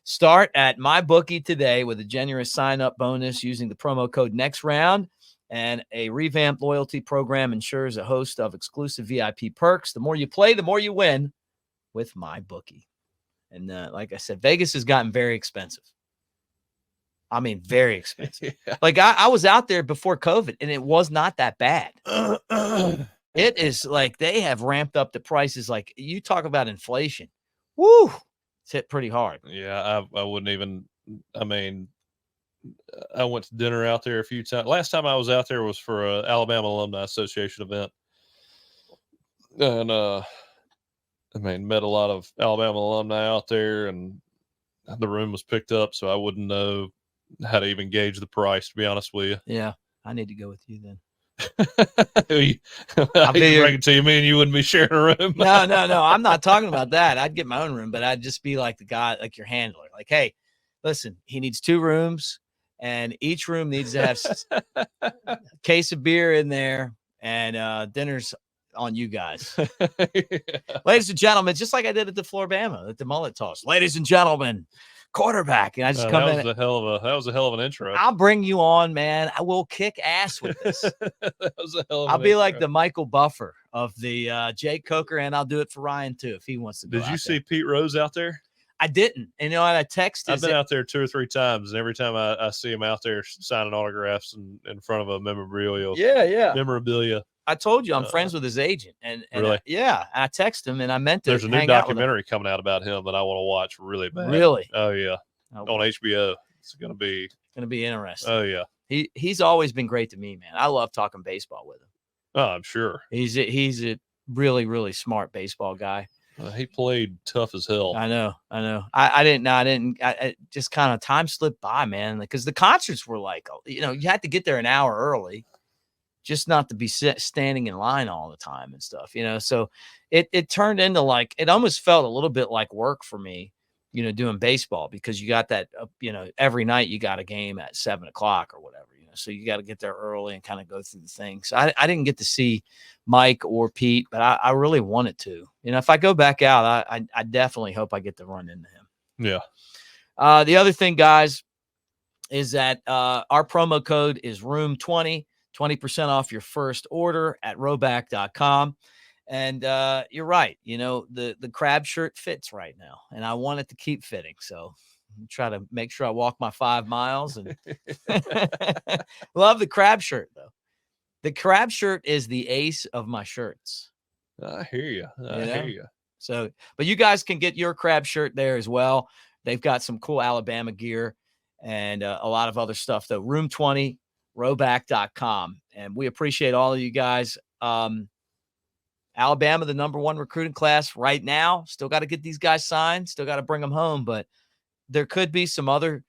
Start at MyBookie today with a generous sign-up bonus using the promo code NEXTROUND, and a revamped loyalty program ensures a host of exclusive VIP perks. The more you play, the more you win with MyBookie. And like I said, Vegas has gotten very expensive. I mean, very expensive. Yeah. Like I was out there before COVID and it was not that bad. It is like they have ramped up the prices. Like you talk about inflation. Woo! It's hit pretty hard. Yeah, I wouldn't even, I mean, I went to dinner out there a few times. Last time I was out there was for a Alabama Alumni Association event. And met a lot of Alabama alumni out there, and the room was picked up, so I wouldn't know how to even gauge the price, to be honest with you. Yeah, I need to go with you then. I'll bring it to you, me and you wouldn't be sharing a room. No. I'm not talking about that. I'd get my own room, but I'd just be like the guy, like your handler. Like, hey, listen, he needs 2 rooms, and each room needs to have a case of beer in there, and dinner's on you guys. Yeah. Ladies and gentlemen, just like I did at the Floribama, at the mullet toss. Ladies and gentlemen, quarterback. And I just come in. That was a hell of an intro. I'll bring you on, man. I will kick ass with this. That was a hell of I'll be intro. Like the Michael Buffer of the Jay Coker, and I'll do it for Ryan too if he wants to. Did you see Pete Rose out there? I didn't. And I texted. I've been out there 2 or 3 times, and every time I see him out there signing autographs in front of a memorabilia. Yeah. Memorabilia. I told you I'm friends with his agent, and really? I texted him and I meant to. There's a new documentary coming out about him that I want to watch really bad. Really? Oh yeah, on HBO. It's gonna be interesting. Oh yeah, he's always been great to me, man. I love talking baseball with him. Oh, I'm sure. He's a really, really smart baseball guy. He played tough as hell. I know. I didn't. Just kind of time slipped by, man, because the concerts were like, you had to get there an hour early. Just not to be standing in line all the time and stuff, So it turned into like, it almost felt a little bit like work for me, doing baseball, because you got that, every night you got a game at 7:00 or whatever, so you got to get there early and kind of go through the thing. So I didn't get to see Mike or Pete, but I really wanted to. If I go back out, I definitely hope I get to run into him. Yeah. The other thing, guys, is that our promo code is Room20. 20% off your first order at roback.com. And you're right. The crab shirt fits right now, and I want it to keep fitting. So I'm try to make sure I walk my 5 miles, and love the crab shirt though. The crab shirt is the ace of my shirts. I hear you. I hear you. So, but you guys can get your crab shirt there as well. They've got some cool Alabama gear and a lot of other stuff, though. Room 20, rowback.com. And we appreciate all of you guys. Alabama, the #1 recruiting class right now. Still got to get these guys signed. Still got to bring them home. But there could be some other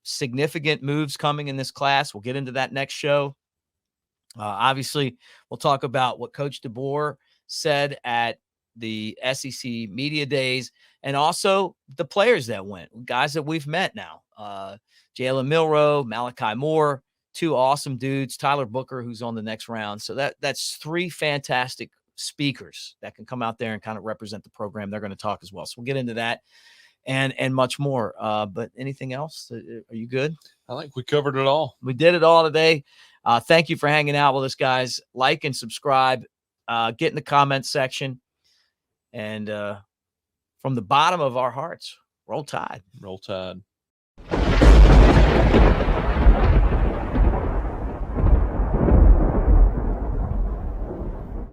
significant moves coming in this class. We'll get into that next show. Obviously, we'll talk about what Coach DeBoer said at the SEC Media Days and also the players that went, guys that we've met now. Jalen Milroe, Malachi Moore, 2 awesome dudes, Tyler Booker, who's on the next round. So that's 3 fantastic speakers that can come out there and kind of represent the program. They're going to talk as well. So we'll get into that and much more. But anything else? Are you good? I think we covered it all. We did it all today. Thank you for hanging out with us, guys. Like and subscribe. Get in the comments section. And from the bottom of our hearts, roll Tide. Roll Tide.